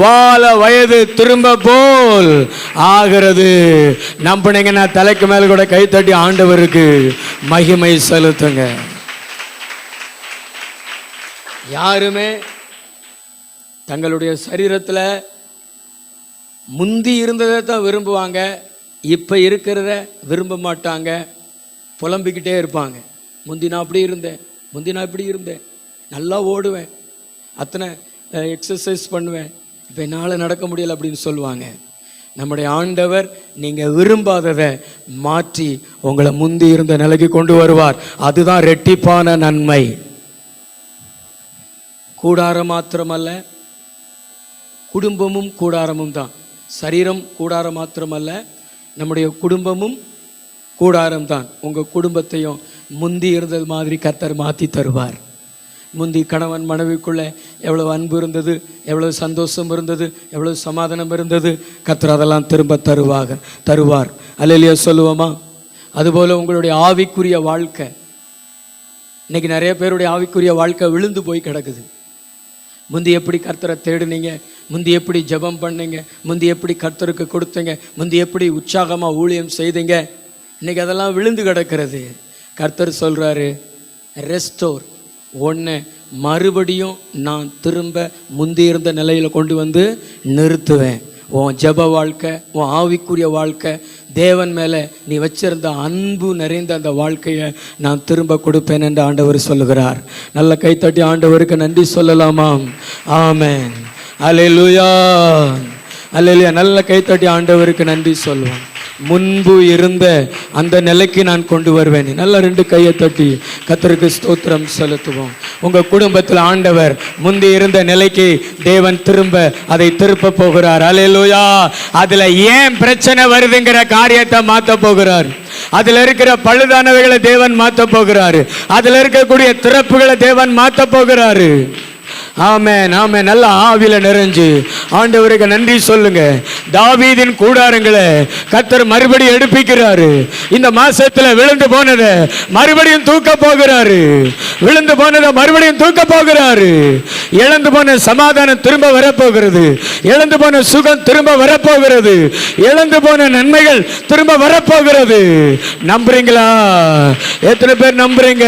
வால வயது திரும்ப போல் ஆகிறது. நம்பினீங்கன்னா தலைக்கு மேல கூட கை தட்டி ஆண்டவருக்கு மகிமை செலுத்துங்க. யாருமே தங்களுடைய சரீரத்தில் முந்தி இருந்ததை தான் விரும்புவாங்க, இப்போ இருக்கிறத விரும்ப மாட்டாங்க, புலம்பிக்கிட்டே இருப்பாங்க. முந்தி நான் அப்படி இருந்தேன், முந்தி நான் இப்படி இருந்தேன், நல்லா ஓடுவேன், அத்தனை எக்ஸசைஸ் பண்ணுவேன், இப்போ என்னால் நடக்க முடியலை அப்படின்னு சொல்லுவாங்க. நம்முடைய ஆண்டவர் நீங்கள் விரும்பாததை மாற்றி உங்களை முந்தி இருந்த நிலைக்கு கொண்டு வருவார். அதுதான் ரெட்டிப்பான நன்மை. கூடாரம் மாத்திரமல்ல, குடும்பமும் கூடாரமும் தான். சரீரம் கூடாரம் மாத்திரமல்ல, நம்முடைய குடும்பமும் கூடாரம் தான். உங்கள் குடும்பத்தையும் முந்தி இருந்தது மாதிரி கர்த்தர் மாற்றி தருவார். முந்தி கணவன் மனைவிக்குள்ளே எவ்வளோ அன்பு இருந்தது, எவ்வளோ சந்தோஷம் இருந்தது, எவ்வளோ சமாதானம் இருந்தது, கர்த்தர் அதெல்லாம் திரும்ப தருவார். அல்லேலூயா சொல்லுவோமா? அதுபோல் உங்களுடைய ஆவிக்குரிய வாழ்க்கை, இன்னைக்கு நிறைய பேருடைய ஆவிக்குரிய வாழ்க்கை விழுந்து போய் கிடக்குது. முந்தி எப்படி கர்த்தரை தேடுனீங்க, முந்தி எப்படி ஜெபம் பண்ணீங்க, முந்தி எப்படி கர்த்தருக்கு கொடுத்தீங்க, முந்தி எப்படி உற்சாகமாக ஊழியம் செய்தீங்க, இன்னைக்கு அதெல்லாம் விழுந்து கிடக்கிறது. கர்த்தர் சொல்கிறாரு, ரெஸ்டோர், ஒன்று மறுபடியும் நான் திரும்ப முந்தி இருந்த நிலையில் கொண்டு வந்து நிறுத்துவேன். உன் ஜெப வாழ்க்கை, உன் ஆவிக்குரிய வாழ்க்கை, தேவன் மேலே நீ வச்சிருந்த அன்பு நிறைந்த அந்த வாழ்க்கையை நான் திரும்ப கொடுப்பேன் என்று ஆண்டவர் சொல்லுகிறார். நல்ல கைத்தட்டி ஆண்டவருக்கு நன்றி சொல்லலாமா? ஆமென், அல்லேலூயா, அல்லேலூயா. நல்ல கைத்தட்டி ஆண்டவருக்கு நன்றி சொல்லுவோம். முன்பு இருந்த அந்த நிலைக்கு நான் கொண்டு வருவேன். நல்ல 2 கையை தட்டி கர்த்தருக்கு ஸ்தோத்திரம் செலுத்துவோம். உங்கள் குடும்பத்தில் ஆண்டவர் முந்தி இருந்த நிலைக்கு தேவன் திரும்ப அதை திருப்ப போகிறார். அல்லேலூயா. அதில் ஏன் பிரச்சனை வருதுங்கிற காரியத்தை மாற்ற போகிறார். அதில் இருக்கிற பழுதானவைகளை தேவன் மாற்ற போகிறாரு. அதில் இருக்கக்கூடிய திறப்புகளை தேவன் மாற்ற போகிறாரு. ஆமென், ஆமென். நல்ல ஆவில நிறைஞ்சு ஆண்டவருக்கு நன்றி சொல்லுங்க. தாவீதின் கூடாரங்களை கர்த்தர் மறுபடியும் எடுப்பிக்கிறாரு. இந்த மாசத்துல விழுந்து போனதை மறுபடியும் தூக்க போகிறாரு. விழுந்து போனதை மறுபடியும் தூக்க போகிறாரு. இழந்து போன சமாதானம் திரும்ப வரப்போகிறது. இழந்து போன சுகம் திரும்ப வரப்போகிறது. இழந்து போன நன்மைகள் திரும்ப வரப்போகிறது. நம்புறீங்களா? எத்தனை பேர் நம்புறீங்க?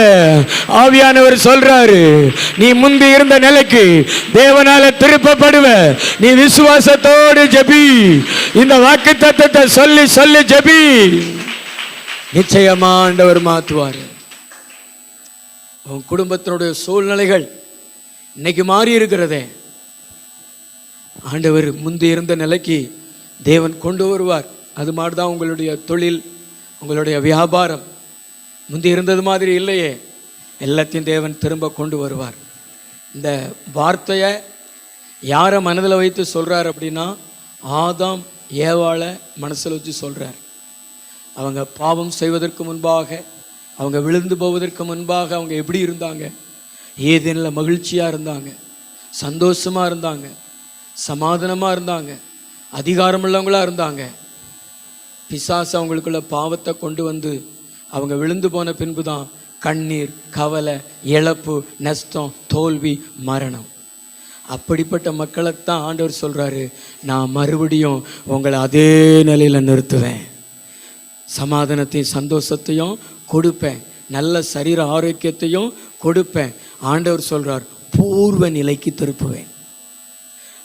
ஆவியானவர் சொல்றாரு, நீ முந்தி இருந்த நிலைக்கு தேவனால திருப்பப்படுவ. நீ விசுவாசத்தோடு ஜெபி. இந்த வாக்குத்தத்தத்தை சொல்லி சொல்லி ஜெபி. நிச்சயமா ஆண்டவர் மாற்றுவார். உன் குடும்பத்தினுடைய சூழ்நிலைகள் இன்னைக்கு மாறி இருக்கிறதே, ஆண்டவர் முந்தி இருந்த நிலைக்கு தேவன் கொண்டு வருவார். அது மாதிரி தான் உங்களுடைய தொழில், உங்களுடைய வியாபாரம் முந்தி இருந்தது மாதிரி இல்லையே, எல்லாத்தையும் தேவன் திரும்ப கொண்டு வருவார். இந்த வார்த்தையை யாரை மனதில் வைத்து சொல்கிறார் அப்படின்னா, ஆதாம் ஏவாளை மனசில் வச்சு சொல்கிறார். அவங்க பாவம் செய்வதற்கு முன்பாக, அவங்க விழுந்து போவதற்கு முன்பாக அவங்க எப்படி இருந்தாங்க? ஏதேனில் மகிழ்ச்சியாக இருந்தாங்க, சந்தோஷமாக இருந்தாங்க, சமாதானமாக இருந்தாங்க, அதிகாரமுள்ளவங்களாக இருந்தாங்க. பிசாசு அவங்களுக்குள்ள பாவத்தை கொண்டு வந்து அவங்க விழுந்து போன பின்பு தான் கண்ணீர், கவலை, இழப்பு, நஷ்டம், தோல்வி, மரணம். அப்படிப்பட்ட மக்களைத்தான் ஆண்டவர் சொல்கிறாரு, நான் மறுபடியும் உங்களை அதே நிலையில் நிறுத்துவேன், சமாதானத்தையும் சந்தோஷத்தையும் கொடுப்பேன், நல்ல சரீர ஆரோக்கியத்தையும் கொடுப்பேன். ஆண்டவர் சொல்கிறார், பூர்வ நிலைக்கு திருப்புவேன்.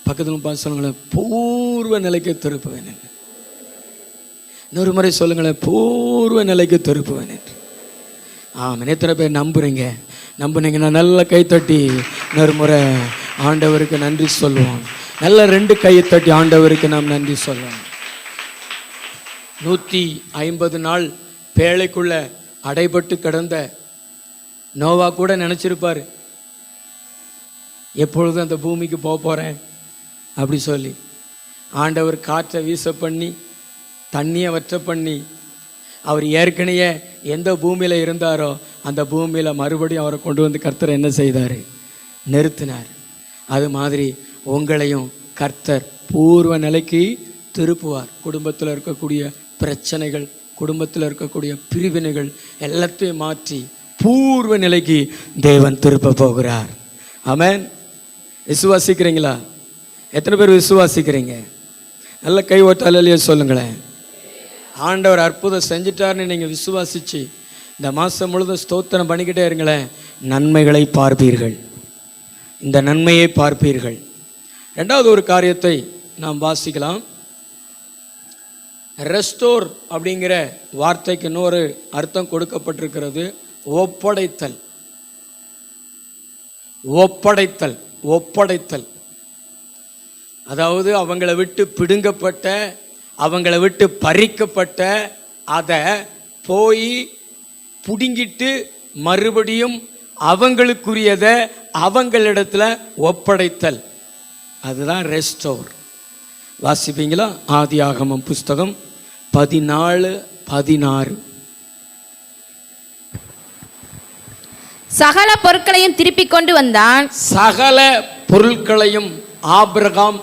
பக்கத்தில் பார்த்து சொல்லுங்களேன், பூர்வ நிலைக்கு திருப்புவேன். இன்னொரு முறை சொல்லுங்களேன், பூர்வ நிலைக்கு திருப்புவேன் என்று. ஆமாம், எத்தனை பேர் நம்புனீங்கன்னா நல்ல கைத்தட்டி இன்னொரு முறை ஆண்டவருக்கு நன்றி சொல்லுவோம். நல்ல 2 கையை தட்டி ஆண்டவருக்கு நாம் நன்றி சொல்லுவோம். 150 நாள் பேழைக்குள்ள அடைபட்டு கிடந்த நோவா கூட நினச்சிருப்பார், எப்பொழுதும் அந்த பூமிக்கு போகிறேன் அப்படி சொல்லி. ஆண்டவர் காற்றை வீச பண்ணி, தண்ணியை வற்ற பண்ணி, அவர் ஏற்கனவே எந்த பூமியில் இருந்தாரோ அந்த பூமியில் மறுபடியும் அவரை கொண்டு வந்து கர்த்தர் என்ன செய்தார்? நிறுத்தினார். அது மாதிரி உங்களையும் கர்த்தர் பூர்வ நிலைக்கு திருப்புவார். குடும்பத்தில் இருக்கக்கூடிய பிரச்சனைகள், குடும்பத்தில் இருக்கக்கூடிய பிரிவினைகள் எல்லாத்தையும் மாற்றி பூர்வ நிலைக்கு தேவன் திருப்ப போகிறார். ஆமென். விசுவாசிக்கிறீங்களா? எத்தனை பேர் விசுவாசிக்கிறீங்க? நல்ல கை ஓட்டாலையே சொல்லுங்களேன். ஆண்டவர் அற்புதம் செஞ்சிட்டார்னு நீங்கள் விசுவாசிச்சு இந்த மாதம் முழுதும் ஸ்தோத்திரம் பண்ணிக்கிட்டே இருங்களேன். நன்மைகளை பார்ப்பீர்கள், இந்த நன்மையை பார்ப்பீர்கள். 2வது ஒரு காரியத்தை நாம் வாசிக்கலாம். ரெஸ்டோர் அப்படிங்கிற வார்த்தைக்கு இன்னொரு அர்த்தம் கொடுக்கப்பட்டிருக்கிறது, ஒப்படைத்தல். ஒப்படைத்தல், ஒப்படைத்தல். அதாவது அவங்கள விட்டு பிடுங்கப்பட்ட, அவங்கள விட்டு பறிக்கப்பட்ட அதை போய் புடுங்கிட்டு மறுபடியும் அவங்களுக்குரியதை அவங்களிடத்துல ஒப்படைத்தல். அதுதான் ரெஸ்டோர். வாசிப்பீங்களா? ஆதியாகமம் புஸ்தகம் 14:16. சகல பொருட்களையும் திருப்பி கொண்டு வந்தான். சகல பொருட்களையும் ஆபிரகாம்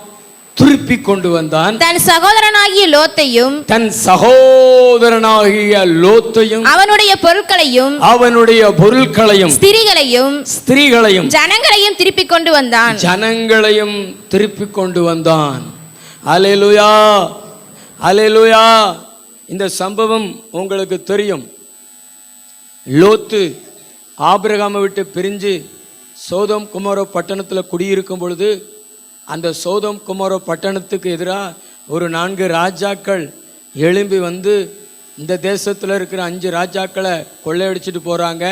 திருப்பி கொண்டு வந்தான். தன் சகோதரனாகிய லோத்தையும், தன் சகோதரனாகிய லோத்தையும், அவனுடைய பொருட்களையும், அவனுடைய பொருட்களையும், ஸ்திரீகளையும், ஜனங்களையும் திருப்பி கொண்டு வந்தான். ஜனங்களையும் திருப்பி கொண்டு வந்தான். அல்லேலூயா, அல்லேலூயா. இந்த சம்பவம் உங்களுக்கு தெரியும். லோத்து ஆபிரகாமை விட்டு பிரிஞ்சு சோதோம் குமாரோ பட்டணத்தில் குடியிருக்கும் பொழுது, அந்த சோதோம் குமாரோ பட்டணத்துக்கு எதிராக ஒரு 4 ராஜாக்கள் எழும்பி வந்து இந்த தேசத்தில் இருக்கிற 5 ராஜாக்களை கொள்ளையடிச்சிட்டு போகிறாங்க.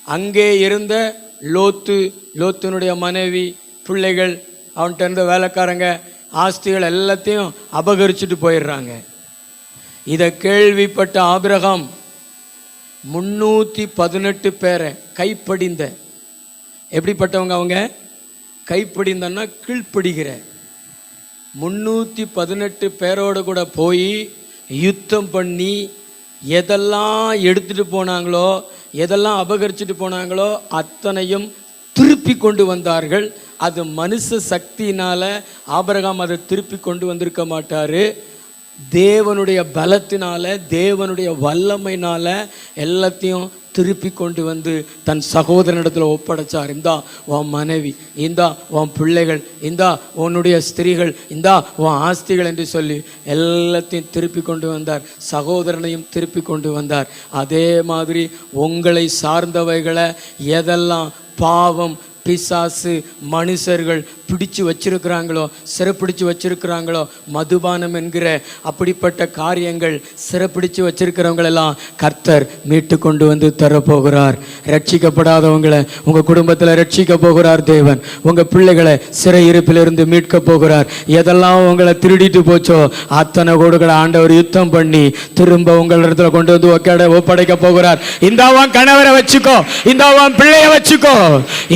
அங்கே இருந்த லோத்துனுடைய மனைவி, பிள்ளைகள், அவன்கிட்ட இருந்த வேலைக்காரங்க, ஆஸ்திகள் எல்லாத்தையும் அபகரிச்சுட்டு போயிடுறாங்க. இதை கேள்விப்பட்ட ஆபிரகாம் 318 பேரை கைப்படிந்த, எப்படிப்பட்டவங்க அவங்க? கைப்படிந்தன்னா கீழ்ப்படுகிற 318 பேரோடு கூட போய் யுத்தம் பண்ணி எதெல்லாம் எடுத்துட்டு போனாங்களோ, எதெல்லாம் அபகரிச்சுட்டு போனாங்களோ அத்தனையும் திருப்பி கொண்டு வந்தார்கள். அது மனுஷ சக்தியினால ஆபிரகாம் அதை திருப்பி கொண்டு வந்திருக்க மாட்டாரு. தேவனுடைய பலத்தினால, தேவனுடைய வல்லமையினால எல்லாத்தையும் திருப்பி கொண்டு வந்து தன் சகோதரனிடத்தில் ஒப்படைச்சார். இந்தா உன் மனைவி, இந்தா உன் பிள்ளைகள், இந்தா உன்னுடைய ஸ்திரீகள், இந்தா உன் ஆஸ்திகள் என்று சொல்லி எல்லாத்தையும் திருப்பி கொண்டு வந்தார். சகோதரனையும் திருப்பி கொண்டு வந்தார். அதே மாதிரி உங்களை சார்ந்தவைகளை எதெல்லாம் பாவம், பிசாசு, மனுஷர்கள் பிடிச்சு வச்சிருக்கிறாங்களோ, சிறப்பிடிச்சு வச்சிருக்கிறாங்களோ, மதுபானம் என்கிற அப்படிப்பட்ட காரியங்கள் சிறப்பிடிச்சு வச்சிருக்கிறவங்களெல்லாம் கர்த்தர் மீட்டு கொண்டு வந்து தரப்போகிறார். ரட்சிக்கப்படாதவங்களை உங்கள் குடும்பத்தில் ரட்சிக்க போகிறார் தேவன். உங்கள் பிள்ளைகளை சிறையிருப்பிலிருந்து மீட்க போகிறார். எதெல்லாம் உங்களை திருடிட்டு போச்சோ அத்தனை கோடுகளை ஆண்டவர் யுத்தம் பண்ணி திரும்ப உங்கள் இடத்துல கொண்டு வந்து ஒப்படைக்க போகிறார். இந்தாவான் கணவரை வச்சுக்கோ, இந்தாவான் பிள்ளைய வச்சுக்கோ,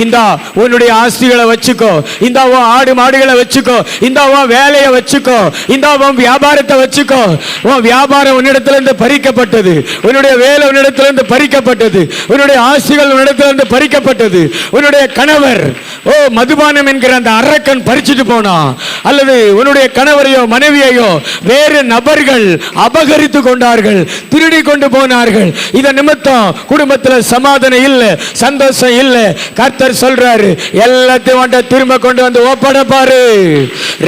இந்தா உன்னுடைய ஆஸ்திகளை வச்சுக்கோ, இந்தாவோ ஆடு மாடுகளை வச்சுக்கோ, இந்தாவோ வேலையை வச்சுக்கோ, இந்தாவோ வியாபாரத்தை வச்சுக்கோ. உன் வியாபாரம் உன்னிடத்திலிருந்து பறிக்கப்பட்டது, உன்னுடைய வேலை உன்னிடத்திலிருந்து பறிக்கப்பட்டது, உன்னுடைய ஆஸ்திகள் உன்னிடத்திலிருந்து பறிக்கப்பட்டது. உன்னுடைய கணவர் மதுபானம் என்கிற அந்த அரக்கன் பறிச்சுட்டு போனா, அல்லது உன்னுடைய கணவரையோ மனைவியையோ வேறு நபர்கள் அபகரித்து கொண்டார்கள், திருடி கொண்டு போனார்கள். இதன் நிமித்தம் குடும்பத்தில் சமாதானம் இல்லை, சந்தோஷம் இல்லை. கர்த்தர் சொல்றாரு, எல்லாத்தையும் திரும்ப கொண்டு வந்து ஒப்படைப்பாரு.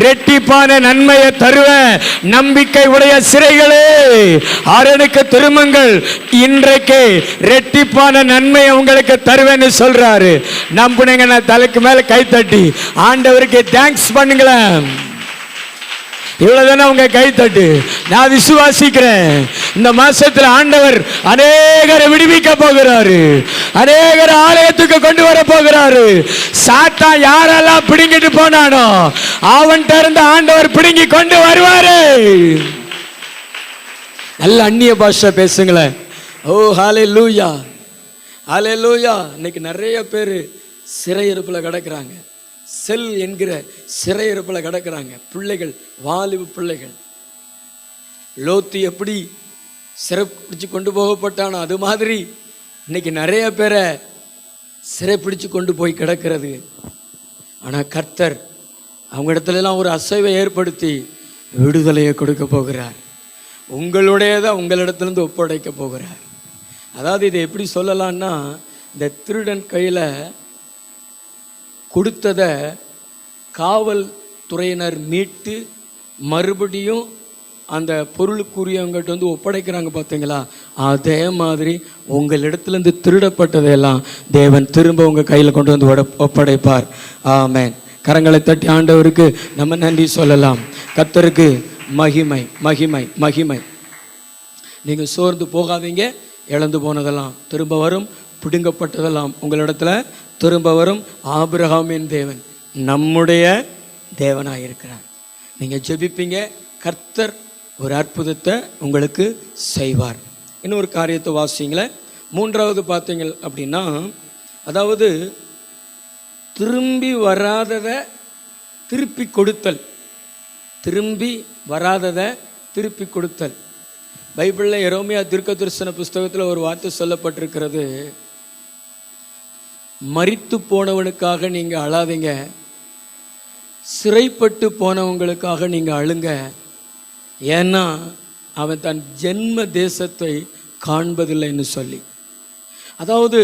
ரெட்டிப்பான நன்மையை தருவேன். நம்பிக்கை உடைய சிறைகளே அரணுக்கு திரும்புங்கள், இன்றைக்கு ரெட்டிப்பான நன்மையை உங்களுக்கு தருவேன்னு சொல்றாரு. நம்புனீங்கன்னா தலைக்கு மேல கை தட்டி ஆண்டவருக்கு தேங்க்ஸ் பண்ணுங்களேன். இவ்வளவுதானே உங்க கை தட்டு. நான் விசுவாசிக்கிறேன், இந்த மாசத்துல ஆண்டவர் அநேகரை விடுவிக்க போகிறாரு, அநேகர் ஆலயத்துக்கு கொண்டு வர போகிறாரு. சாத்தான் யாரெல்லாம் பிடுங்கிட்டு போனானோ அவன்கிட்ட இருந்து ஆண்டவர் பிடுங்கி கொண்டு வருவாரு. நல்ல அந்நிய பாஷை பேசுங்களேன். ஓ ஹல்லேலூயா, ஹல்லேலூயா. இன்னைக்கு நிறைய பேர் சிறையிருப்புல கிடக்குறாங்க, செல் என்கிற சிறையிருப்புல கிடக்குறாங்க. பிள்ளைகள், வாலிப பிள்ளைகள். லோத்து எப்படி சிறைப்பிடிச்சு கொண்டு போகப்பட்டானோ அது மாதிரி இன்னைக்கு நிறைய பேரை சிறைப்பிடிச்சு கொண்டு போய் கிடக்கிறது. ஆனால் கர்த்தர் அவங்க இடத்துலலாம் ஒரு அசைவை ஏற்படுத்தி விடுதலையை கொடுக்க போகிறார். உங்களுடையதான் உங்களிடத்துலேருந்து ஒப்படைக்க போகிறார். அதாவது இதை எப்படி சொல்லலான்னா, இந்த திருடன் கையில் கொடுத்ததை காவல்துறையினர் மீட்டு மறுபடியும் அந்த பொருளுக்குரியவங்ககிட்ட வந்து ஒப்படைக்கிறாங்க பார்த்தீங்களா? அதே மாதிரி உங்களிடத்துலேருந்து திருடப்பட்டதையெல்லாம் தேவன் திரும்ப உங்கள் கையில் கொண்டு வந்து ஒப்படைப்பார். ஆமென். கரங்களை தட்டி ஆண்டவருக்கு நம்ம நன்றி சொல்லலாம். கர்த்தருக்கு மகிமை, மகிமை, மகிமை. நீங்கள் சோர்ந்து போகாதீங்க. இழந்து போனதெல்லாம் திரும்ப வரும், பிடுங்கப்பட்டதெல்லாம் உங்களிடத்துல திரும்ப வரும். ஆபிரகாமின் தேவன் நம்முடைய தேவனாக இருக்கிறார். நீங்கள் ஜெபிப்பீங்க, கர்த்தர் ஒரு அற்புதத்தை உங்களுக்கு செய்வார். இன்னொரு காரியத்தை வாசிங்களேன். 3வது பார்த்தீங்க அப்படின்னா, அதாவது திரும்பி வராததை திருப்பி கொடுத்தல். திரும்பி வராததை திருப்பி கொடுத்தல். பைபிளில் எரேமியா தீர்க்கதரிசன புஸ்தகத்தில் ஒரு வார்த்தை சொல்லப்பட்டிருக்கிறது. மரித்து போனவனுக்காக நீங்கள் அழாதீங்க, சிறைப்பட்டு போனவங்களுக்காக நீங்கள் அழுங்க. ஏன்னா அவன் தன் ஜென்ம தேசத்தை காண்பதில்லைன்னு சொல்லி. அதாவது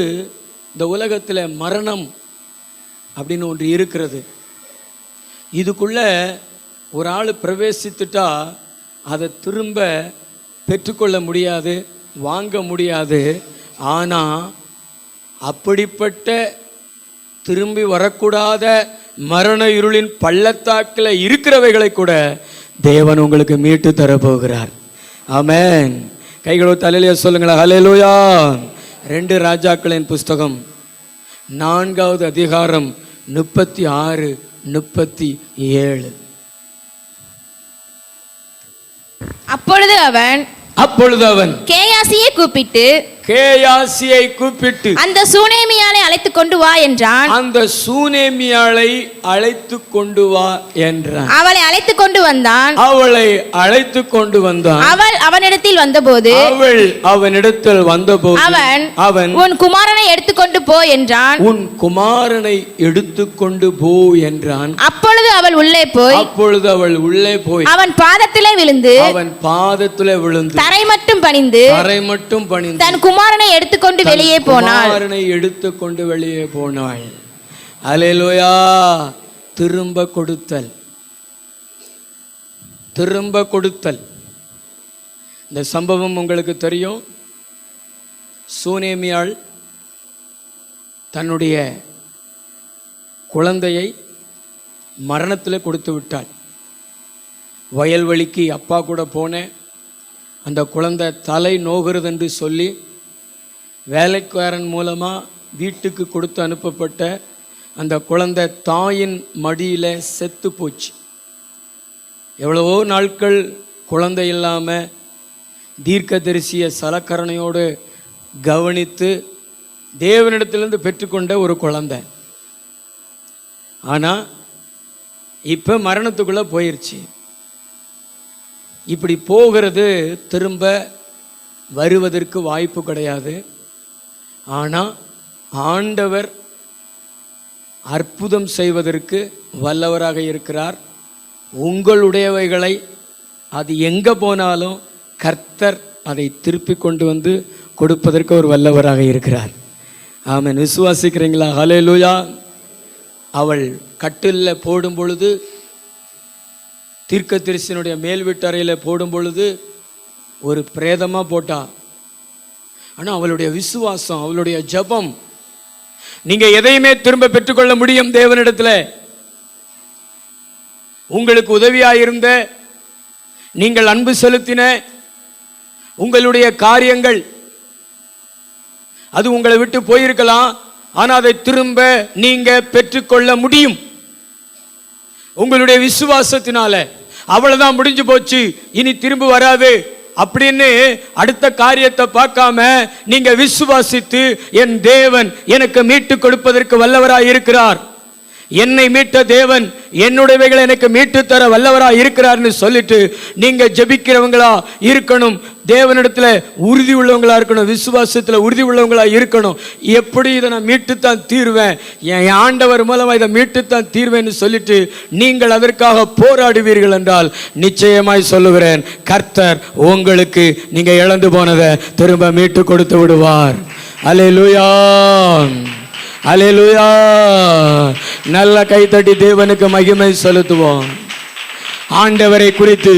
இந்த உலகத்தில் மரணம் அப்படின்னு ஒன்று இருக்கிறது. இதுக்குள்ள ஒரு ஆள் பிரவேசித்துட்டா அதை திரும்ப பெற்றுக்கொள்ள முடியாது, வாங்க முடியாது. ஆனால் அப்படிப்பட்ட திரும்பி வரக்கூடாத மரண இருளின் பள்ளத்தாக்கில் இருக்கிறவைகளை கூட தேவன் உங்களுக்கு மீட்டு தரப்போகிறார். ஆமென். கைகளோ தலையில சொல்லுங்களா, ஹல்லேலூயா. 2 ராஜாக்களின் புஸ்தகம் 4வது அதிகாரம் 36, 37. அப்பொழுது அவன் கேயாசியை கூப்பிட்டு அந்த சூனேமியாளை அழைத்துக் கொண்டு வா என்றான். அந்த சூனேமியாளை அழைத்துக் கொண்டு வா என்றான். அவளை அழைத்துக் கொண்டு வந்தான். அவள் அவனிடத்தில் வந்தபோது அவன் உன் குமாரனை எடுத்துக்கொண்டு போ என்றான். அப்பொழுது அவள் உள்ளே போய் அவன் பாதத்திலே விழுந்து தரை மட்டும் பணிந்து தன் குமாரனை எடுத்துக்கொண்டு வெளியே போனாள். அல்லேலூயா. திரும்ப கொடுத்தல். இந்த சம்பவம் உங்களுக்கு தெரியும். சூனேமியாள் தன்னுடைய குழந்தையை மரணத்தில் கொடுத்து விட்டாள். வயல்வெளிக்கு அப்பா கூட போனேன், அந்த குழந்தை தலை நோகிறது என்று சொல்லி வேலைக்காரன் மூலமாக வீட்டுக்கு கொடுத்து அனுப்பப்பட்ட அந்த குழந்தை தாயின் மடியில் செத்து போச்சு. எவ்வளவோ நாட்கள் குழந்தை இல்லாமல் தீர்க்கதரிசிய சலக்கரணையோடு கவனித்து தேவனிடத்திலிருந்து பெற்றுக்கொண்ட ஒரு குழந்தை. ஆனால் இப்போ மரணத்துக்குள்ளே போயிடுச்சு. இப்படி போகிறது திரும்ப வருவதற்கு வாய்ப்பு கிடையாது. ஆனால் ஆண்டவர் அற்புதம் செய்வதற்கு வல்லவராக இருக்கிறார். உங்களுடையவைகளை அது எங்கே போனாலும் கர்த்தர் அதை திருப்பி கொண்டு வந்து கொடுப்பதற்கு ஒரு வல்லவராக இருக்கிறார். ஆமென். விசுவாசிக்கிறீங்களா? ஹல்லேலூயா. அவள் கட்டிலில் போடும் பொழுது, தீர்க்கதரிசியினுடைய மேல் வீட்டறையில் போடும் பொழுது ஒரு பிரேதமாக போட்டா. ஆனால் அவளுடைய விசுவாசம், அவளுடைய ஜெபம், நீங்கள் எதையுமே திரும்ப பெற்றுக்கொள்ள முடியும் தேவனிடத்தில். உங்களுக்கு உதவியாயிருந்த, நீங்கள் அன்பு செலுத்தின உங்களுடைய காரியங்கள் அது உங்களை விட்டு போயிருக்கலாம். ஆனால் அதை திரும்ப நீங்க பெற்றுக்கொள்ள முடியும் உங்களுடைய விசுவாசத்தினால. அவ்வளவுதான், முடிஞ்சு போச்சு, இனி திரும்ப வராது அப்படின்னு அடுத்த காரியத்தை பார்க்காம நீங்க விசுவாசித்து, என் தேவன் எனக்கு மீட்டு கொடுப்பதற்கு வல்லவராய் இருக்கிறார், என்னை மீட்ட தேவன் என்னுடையவைகளை எனக்கு மீட்டு தர வல்லவராய் இருக்கிறார்னு சொல்லிட்டு நீங்க ஜெபிக்கிறவங்களா இருக்கணும். தேவனிடத்துல உறுதி உள்ளவங்களா இருக்கணும், விசுவாசத்துல உறுதி உள்ளவங்களா இருக்கணும். எப்படி இதை நான் மீட்டுத்தான் தீர்வேன், என் ஆண்டவர் மூலமா இதை மீட்டுத்தான் தீர்வேன்னு சொல்லிட்டு நீங்கள் அதற்காக போராடுவீர்கள் என்றால் நிச்சயமாய் சொல்லுகிறேன், கர்த்தர் உங்களுக்கு நீங்க இழந்து போனதை திரும்ப மீட்டு கொடுத்து விடுவார். அல்லேலூயா, அல்லேலூயா. நல்ல கைத்தட்டி தேவனுக்கு மகிமை செலுத்துவோம். ஆண்டவரை குறித்து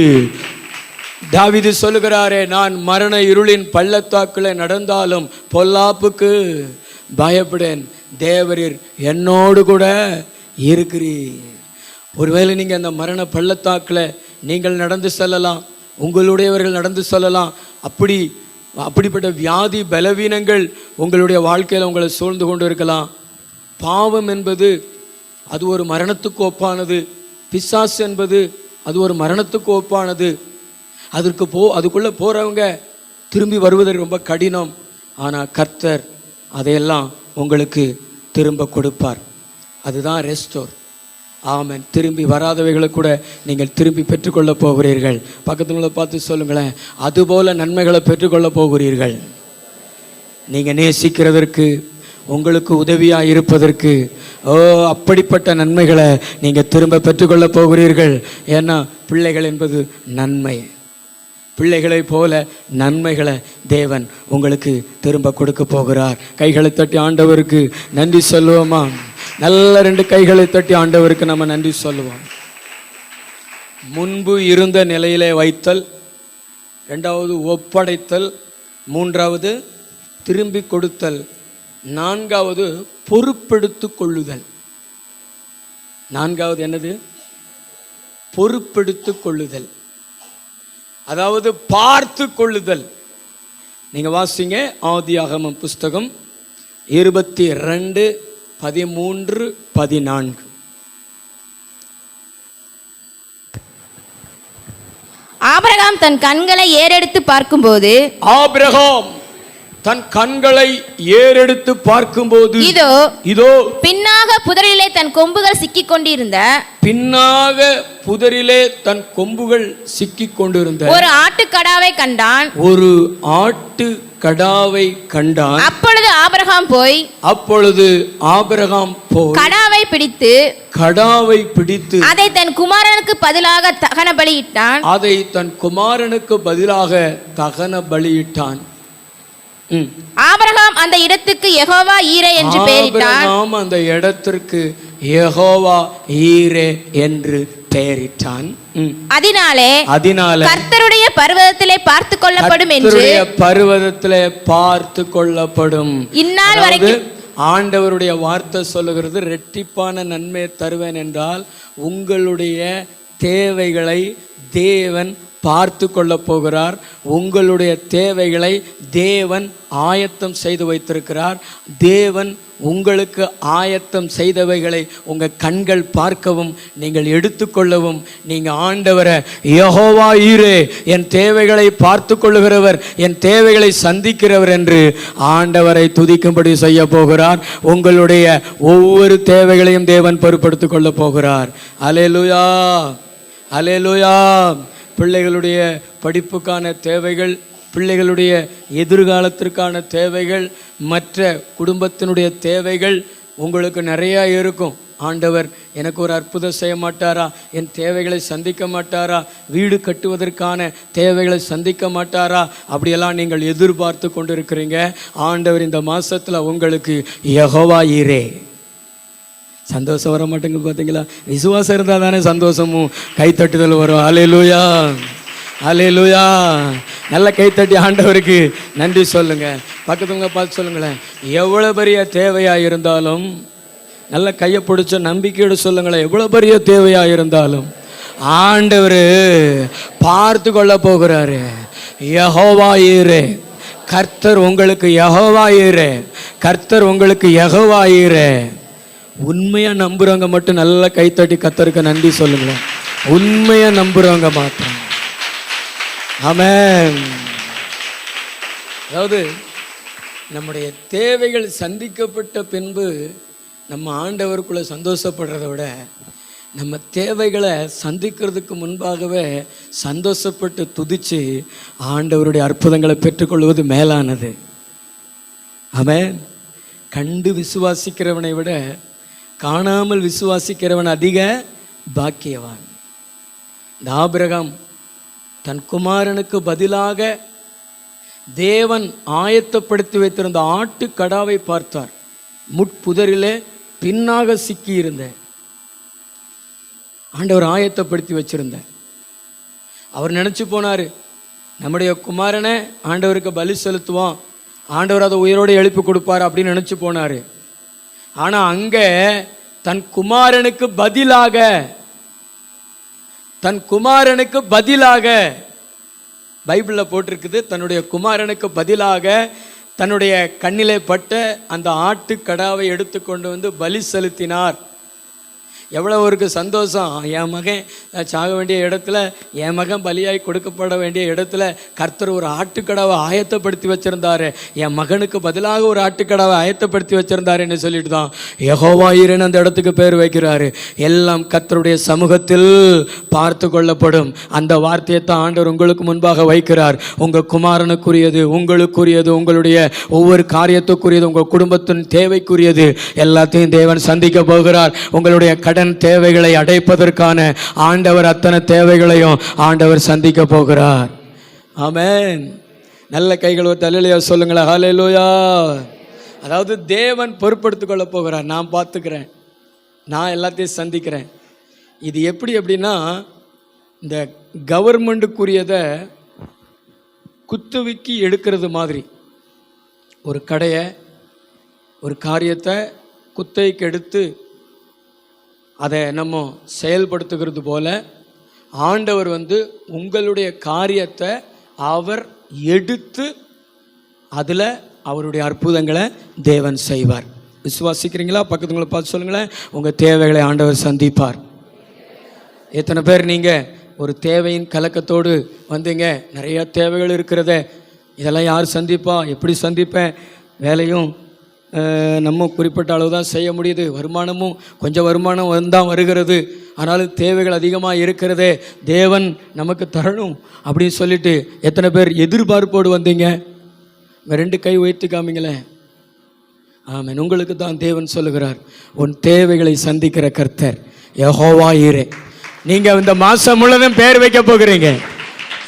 தாவீது சொல்லுகிறாரே, நான் மரண இருளின் பள்ளத்தாக்குல நடந்தாலும் பொல்லாப்புக்கு பயப்படேன், தேவரீர் என்னோடு கூட இருக்கிறீர். ஒருவேளை நீங்கள் அந்த மரண பள்ளத்தாக்கில் நீங்கள் நடந்து செல்லலாம், உங்களுடையவர்கள் நடந்து செல்லலாம். அப்படிப்பட்ட வியாதி பலவீனங்கள் உங்களுடைய வாழ்க்கையில் உங்களை சூழ்ந்து கொண்டு இருக்கலாம். பாவம் என்பது அது ஒரு மரணத்துக்கு ஒப்பானது. பிசாசு என்பது அது ஒரு மரணத்துக்கு ஒப்பானது. அதுக்குள்ளே போகிறவங்க திரும்பி வருவதற்கு ரொம்ப கடினம். ஆனால் கர்த்தர் அதையெல்லாம் உங்களுக்கு திரும்ப கொடுப்பார். அதுதான் ரெஸ்டோர். ஆமென். திரும்பி வராதவைகளை கூட நீங்கள் திரும்பி பெற்றுக்கொள்ள போகிறீர்கள். பக்கத்துல பார்த்து சொல்லுங்களேன், அதுபோல நன்மைகளை பெற்றுக்கொள்ள போகிறீர்கள். நீங்கள் நேசிக்கிறதற்கு, உங்களுக்கு உதவியாக இருப்பதற்கு, அப்படிப்பட்ட நன்மைகளை நீங்கள் திரும்ப பெற்றுக்கொள்ள போகிறீர்கள். ஏன்னா பிள்ளைகள் என்பது நன்மை. பிள்ளைகளை போல நன்மைகளை தேவன் உங்களுக்கு திரும்ப கொடுக்க போகிறார். கைகளை தட்டி ஆண்டவருக்கு நன்றி சொல்லுவோமா? நல்ல 2 கைகளை தட்டி ஆண்டவருக்கு நம்ம நன்றி சொல்லுவோம். முன்பு இருந்த நிலையிலே வைத்தல், 2வது ஒப்படைத்தல், 3வது திரும்பி கொடுத்தல், 4வது பொறுப்பெடுத்து கொள்ளுதல். 4வது என்னது? பொறுப்பெடுத்து கொள்ளுதல், அதாவது பார்த்து கொள்ளுதல். நீங்க வாசிங்க ஆதியாகமம் புஸ்தகம் 22, 13, 14. ஆபிரகாம் தன் கண்களை ஏறெடுத்து பார்க்கும்போது, ஆபிரகாம் தன் கண்களை ஏறெடுத்து பார்க்கும்போது, இதோ பின்னாக புதரிலே தன் கொம்புகள் சிக்கிக் கொண்டிருந்த ஒரு ஆட்டுக்கடாவை கண்டான். அப்பொழுது ஆபிரகாம் போய் கடாவை பிடித்து அதை தன் குமாரனுக்கு பதிலாக தகன பலியிட்டான். ஆபிரகாம் அந்த இடத்துக்கு யெகோவா ஈரே என்று பெயரிட்டான். அந்த இடத்திற்கு யெகோவா ஈரே என்று பெயரிட்டான். அதனாலே கர்த்தருடைய பர்வதத்திலே பார்த்து கொள்ளப்படும் என்று பார்த்து கொள்ளப்படும். இந்நாள் வரைக்கும் ஆண்டவருடைய வார்த்தை சொல்லுகிறது, ரெட்டிப்பான நன்மையை தருவேன் என்றால் உங்களுடைய தேவைகளை தேவன் பார்த்து கொள்ள போகிறார். உங்களுடைய தேவைகளை தேவன் ஆயத்தம் செய்து வைத்திருக்கிறார். தேவன் உங்களுக்கு ஆயத்தம் செய்தவைகளை உங்கள் கண்கள் பார்க்கவும் நீங்கள் எடுத்துக்கொள்ளவும் நீங்கள் ஆண்டவரை யெகோவா ஈரே, என் தேவைகளை பார்த்து கொள்ளுகிறவர், என் தேவைகளை சந்திக்கிறவர் என்று ஆண்டவரை துதிக்கும்படி செய்ய போகிறார். உங்களுடைய ஒவ்வொரு தேவைகளையும் தேவன் பொறுப்படுத்திக் கொள்ள போகிறார். அல்லேலூயா, அல்லேலூயா. பிள்ளைகளுடைய படிப்புக்கான தேவைகள், பிள்ளைகளுடைய எதிர்காலத்திற்கான தேவைகள், மற்ற குடும்பத்தினுடைய தேவைகள் உங்களுக்கு நிறையா இருக்கும். ஆண்டவர் எனக்கு ஒரு அற்புதம் செய்ய மாட்டாரா, என் தேவைகளை சந்திக்க மாட்டாரா, வீடு கட்டுவதற்கான தேவைகளை சந்திக்க மாட்டாரா, அப்படியெல்லாம் நீங்கள் எதிர்பார்த்து கொண்டு இருக்கிறீங்க. ஆண்டவர் இந்த மாதத்தில் உங்களுக்கு யெகோவா ஈரே. சந்தோஷம் வர மாட்டேங்குது பார்த்தீங்களா? விசுவாசம் இருந்தால் தானே சந்தோஷமும் கைத்தட்டுதல் வரும். அல்லேலூயா, அல்லேலூயா. நல்ல கைத்தட்டி ஆண்டவருக்கு நன்றி சொல்லுங்க. பக்கத்துவங்க பார்த்து சொல்லுங்களேன், எவ்வளோ பெரிய தேவையாக இருந்தாலும், நல்ல கையை பிடிச்ச நம்பிக்கையோடு சொல்லுங்களேன், எவ்வளோ பெரிய தேவையாக இருந்தாலும் ஆண்டவர் பார்த்து கொள்ள போகிறாரு. யெகோவா ஈரே, கர்த்தர் உங்களுக்கு யெகோவா ஈரே, கர்த்தர் உங்களுக்கு யெகோவா ஈரே. உண்மையாக நம்புறவங்க மட்டும் நல்லா கைத்தட்டி கர்த்தருக்கு நன்றி சொல்லுங்களேன். உண்மையாக நம்புறவங்க மாத்திரம். ஆமென். அதாவது நம்முடைய தேவைகள் சந்திக்கப்பட்ட பின்பு நம்ம ஆண்டவருக்குள்ளே சந்தோஷப்படுறத விட, நம்ம தேவைகளை சந்திக்கிறதுக்கு முன்பாகவே சந்தோஷப்பட்டு துதித்து ஆண்டவருடைய அற்புதங்களை பெற்றுக்கொள்வது மேலானது. ஆமென். கண்டு விசுவாசிக்கிறவனை விட காணாமல் விசுவாசிக்கிறவன் அதிக பாக்கியவான். இந்த ஆபிரகாம் தன் குமாரனுக்கு பதிலாக தேவன் ஆயத்தப்படுத்தி வைத்திருந்த ஆட்டு கடாவை பார்த்தார். முட்புதரிலே பின்னாக சிக்கியிருந்த ஆண்டவர் ஆயத்தப்படுத்தி வச்சிருந்த அவர் நினச்சி போனார், நம்முடைய குமாரனை ஆண்டவருக்கு பலி செலுத்துவோம், ஆண்டவர் அதை உயிரோடு எழுப்பி கொடுப்பார் அப்படின்னு நினச்சி போனார். ஆனால் அங்கே தன் குமாரனுக்கு பதிலாக பைபிளில் போட்டிருக்குது, தன்னுடைய குமாரனுக்கு பதிலாக தன்னுடைய கண்ணிலே பட்ட அந்த ஆட்டு கடாவை எடுத்து கொண்டு வந்து பலி செலுத்தினார். எவ்வளோ ஒரு சந்தோஷம்! என் மகன் சாக வேண்டிய இடத்துல, என் மகன் பலியாய் கொடுக்கப்பட வேண்டிய இடத்துல கர்த்தர் ஒரு ஆட்டுக்கடாவை ஆயத்தப்படுத்தி வச்சுருந்தாரு. என் மகனுக்கு பதிலாக ஒரு ஆட்டுக்கடாவை ஆயத்தப்படுத்தி வச்சுருந்தாருன்னு சொல்லிட்டு தான் யெகோவா ஈரேன்னு அந்த இடத்துக்கு பேர் வைக்கிறாரு. எல்லாம் கர்த்தருடைய சமூகத்தில் பார்த்து கொள்ளப்படும். அந்த வார்த்தையை தான் ஆண்டவர் உங்களுக்கு முன்பாக வைக்கிறார். உங்கள் குமாரனுக்குரியது, உங்களுக்குரியது, உங்களுடைய ஒவ்வொரு காரியத்துக்குரியது, உங்கள் குடும்பத்தின் தேவைக்குரியது எல்லாத்தையும் தேவன் சந்திக்க போகிறார். உங்களுடைய கடன் தேவைகளை அடைப்பதற்கான ஆண்டவர் அத்தனை தேவைகளையும் ஆண்டவர் சந்திக்க போகிறார். ஆமென். நல்ல கைகள் ஒரு அல்லேலூயா சொல்லுங்களேன். ஹல்லேலூயா. அதாவது தேவன் பொறுப்படுத்திக் கொள்ள போகிறார். நான் பார்த்துக்கிறேன், நான் எல்லாத்தையும் சந்திக்கிறேன். இது எப்படின்னா, இந்த கவர்மெண்ட்டுக்குரியதை குத்துவிக்கி எடுக்கிறது மாதிரி, ஒரு கடையை, ஒரு காரியத்தை குத்தைக்கு எடுத்து அதை நம்ம செயல்படுத்துகிறது போல ஆண்டவர் உங்களுடைய காரியத்தை அவர் எடுத்து அதில் அவருடைய அற்புதங்களை தேவன் செய்வார். விசுவாசிக்கிறீங்களா? பக்கத்துங்களை பார்த்து சொல்லுங்களேன், உங்கள் தேவைகளை ஆண்டவர் சந்திப்பார். எத்தனை பேர் நீங்கள் ஒரு தேவையின் கலக்கத்தோடு வந்தீங்க? நிறைய தேவைகள் இருக்கிறத, இதெல்லாம் யார் சந்திப்பா, எப்படி சந்திப்பேன், வேலையும் நம்ம குறிப்பிட்ட அளவு தான் செய்ய முடியுது, வருமானமும் கொஞ்சம் வருமானம் தான் வருகிறது, ஆனாலும் தேவைகள் அதிகமாக இருக்கிறதே, தேவன் நமக்கு தரணும் அப்படின்னு சொல்லிட்டு எத்தனை பேர் எதிர்பார்ப்போடு வந்தீங்க? 2 கை உயர்த்தி காமிங்களேன். ஆமென். உங்களுக்கு தான் தேவன் சொல்லுகிறார், உன் தேவைகளை சந்திக்கிற கர்த்தர் யெகோவா ஈரே. நீங்கள் இந்த மாதம் முழுவதும் பேர் வைக்க போகிறீங்க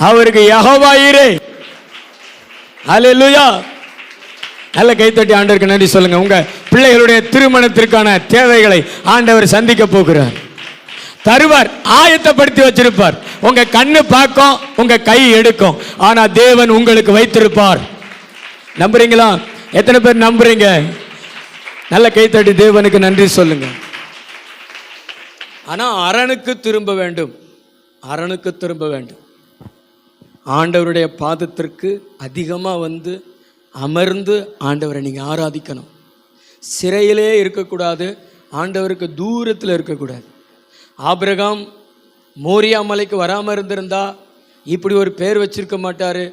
அவருக்கு, யெகோவா ஈரே. அல்லேலூயா. நல்ல கைத்தட்டி ஆண்டவருக்கு நன்றி சொல்லுங்க. உங்க பிள்ளைகளுடைய திருமணத்திற்கான தேவைகளை ஆண்டவர் சந்திக்க போகிறார், தருவார், ஆயத்தப்படுத்தி வச்சிருப்பார். உங்க கண்ணு பார்க்கும், உங்க கை எடுக்கும், ஆனா தேவன் உங்களுக்கு வைத்திருப்பார். நம்புறீங்களா? எத்தனை பேர் நம்புறீங்க? நல்ல கைத்தட்டி தேவனுக்கு நன்றி சொல்லுங்க. ஆனா அரணுக்கு திரும்ப வேண்டும், அரணுக்கு திரும்ப வேண்டும். ஆண்டவருடைய பாதத்திற்கு அதிகமாக அமர்ந்து ஆண்டவரை நீங்கள் ஆராதிக்கணும். சிறையிலே இருக்கக்கூடாது, ஆண்டவருக்கு தூரத்தில் இருக்கக்கூடாது. ஆபிரகாம் மோரியா மலைக்கு வராமல் இருந்திருந்தா இப்படி ஒரு பேர் வச்சிருக்க மாட்டார்,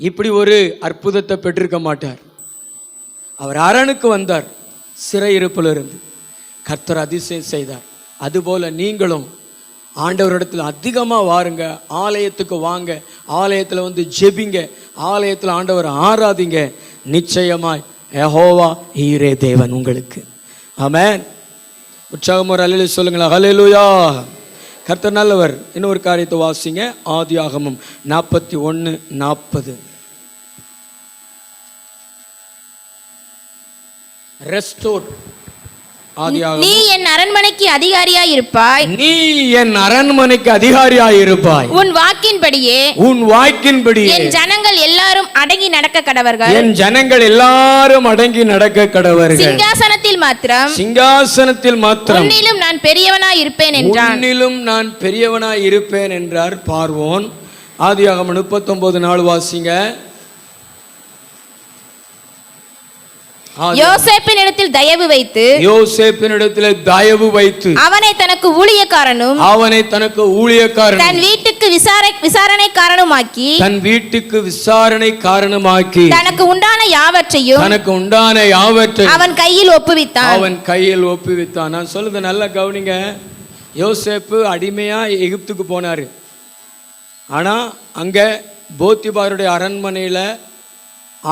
இப்படி ஒரு அற்புதத்தை பெற்றிருக்க மாட்டார். அவர் அரணுக்கு வந்தார், சிறையிருப்பிலிருந்து கர்த்தர் அதிசயம் செய்தார். அதுபோல் நீங்களும் ஆண்டவரிடத்தில் அதிகமாக வாருங்க, ஆலயத்துக்கு வாங்க, ஆலயத்தில் வந்து ஜெபிங்க, ஆலயத்தில் ஆண்டவர் ஆராதிங்க. நிச்சயமாய் யெகோவா ஈரே தேவன் உங்களுக்கு. ஆமென். உற்சாகம் ஒரு அல்லேலூயா சொல்லுங்களா. அல்லேலூயா. கர்த்தர் நல்லவர். இன்னொரு காரியத்தை வாசிங்க, ஆதியாகமம் 41:40. ரெஸ்டோர். நீ என் அரண்மனைக்கு அதிகாரியாய் இருப்பாய், நீ என் அரண்மனைக்கு அதிகாரியாய் இருப்பாய், உன் வாக்கின்படியே என் ஜனங்கள் எல்லாரும் அடங்கி நடக்க கடவர்கள், என் ஜனங்கள் எல்லாரும் அடங்கி நடக்க கடவர்கள். சிங்காசனத்தில் மாத்திரம் உன்னிலும் நான் பெரியவனாய் இருப்பேன் என்றான். உன்னிலும் நான் பெரியவனாய் இருப்பேன் என்றார் பார்வோன். ஆதியாகமம் 39:4 வாசிங்க. யோசேப்பினிடத்தில் தயவு வைத்து அவனை தனக்கு ஊழியக்காரனும் தன் வீட்டுக்கு விசாரணைக்காரனுமாக்கி தனக்கு உண்டான யாவற்றையும் அவன் கையில் ஒப்புவித்தான். நான் சொல்லுது நல்லா கவனிங்க. யோசேப்பு அடிமையா எகிப்துக்கு போனாரு. ஆனா அங்க போத்திபாருடைய அரண்மனையில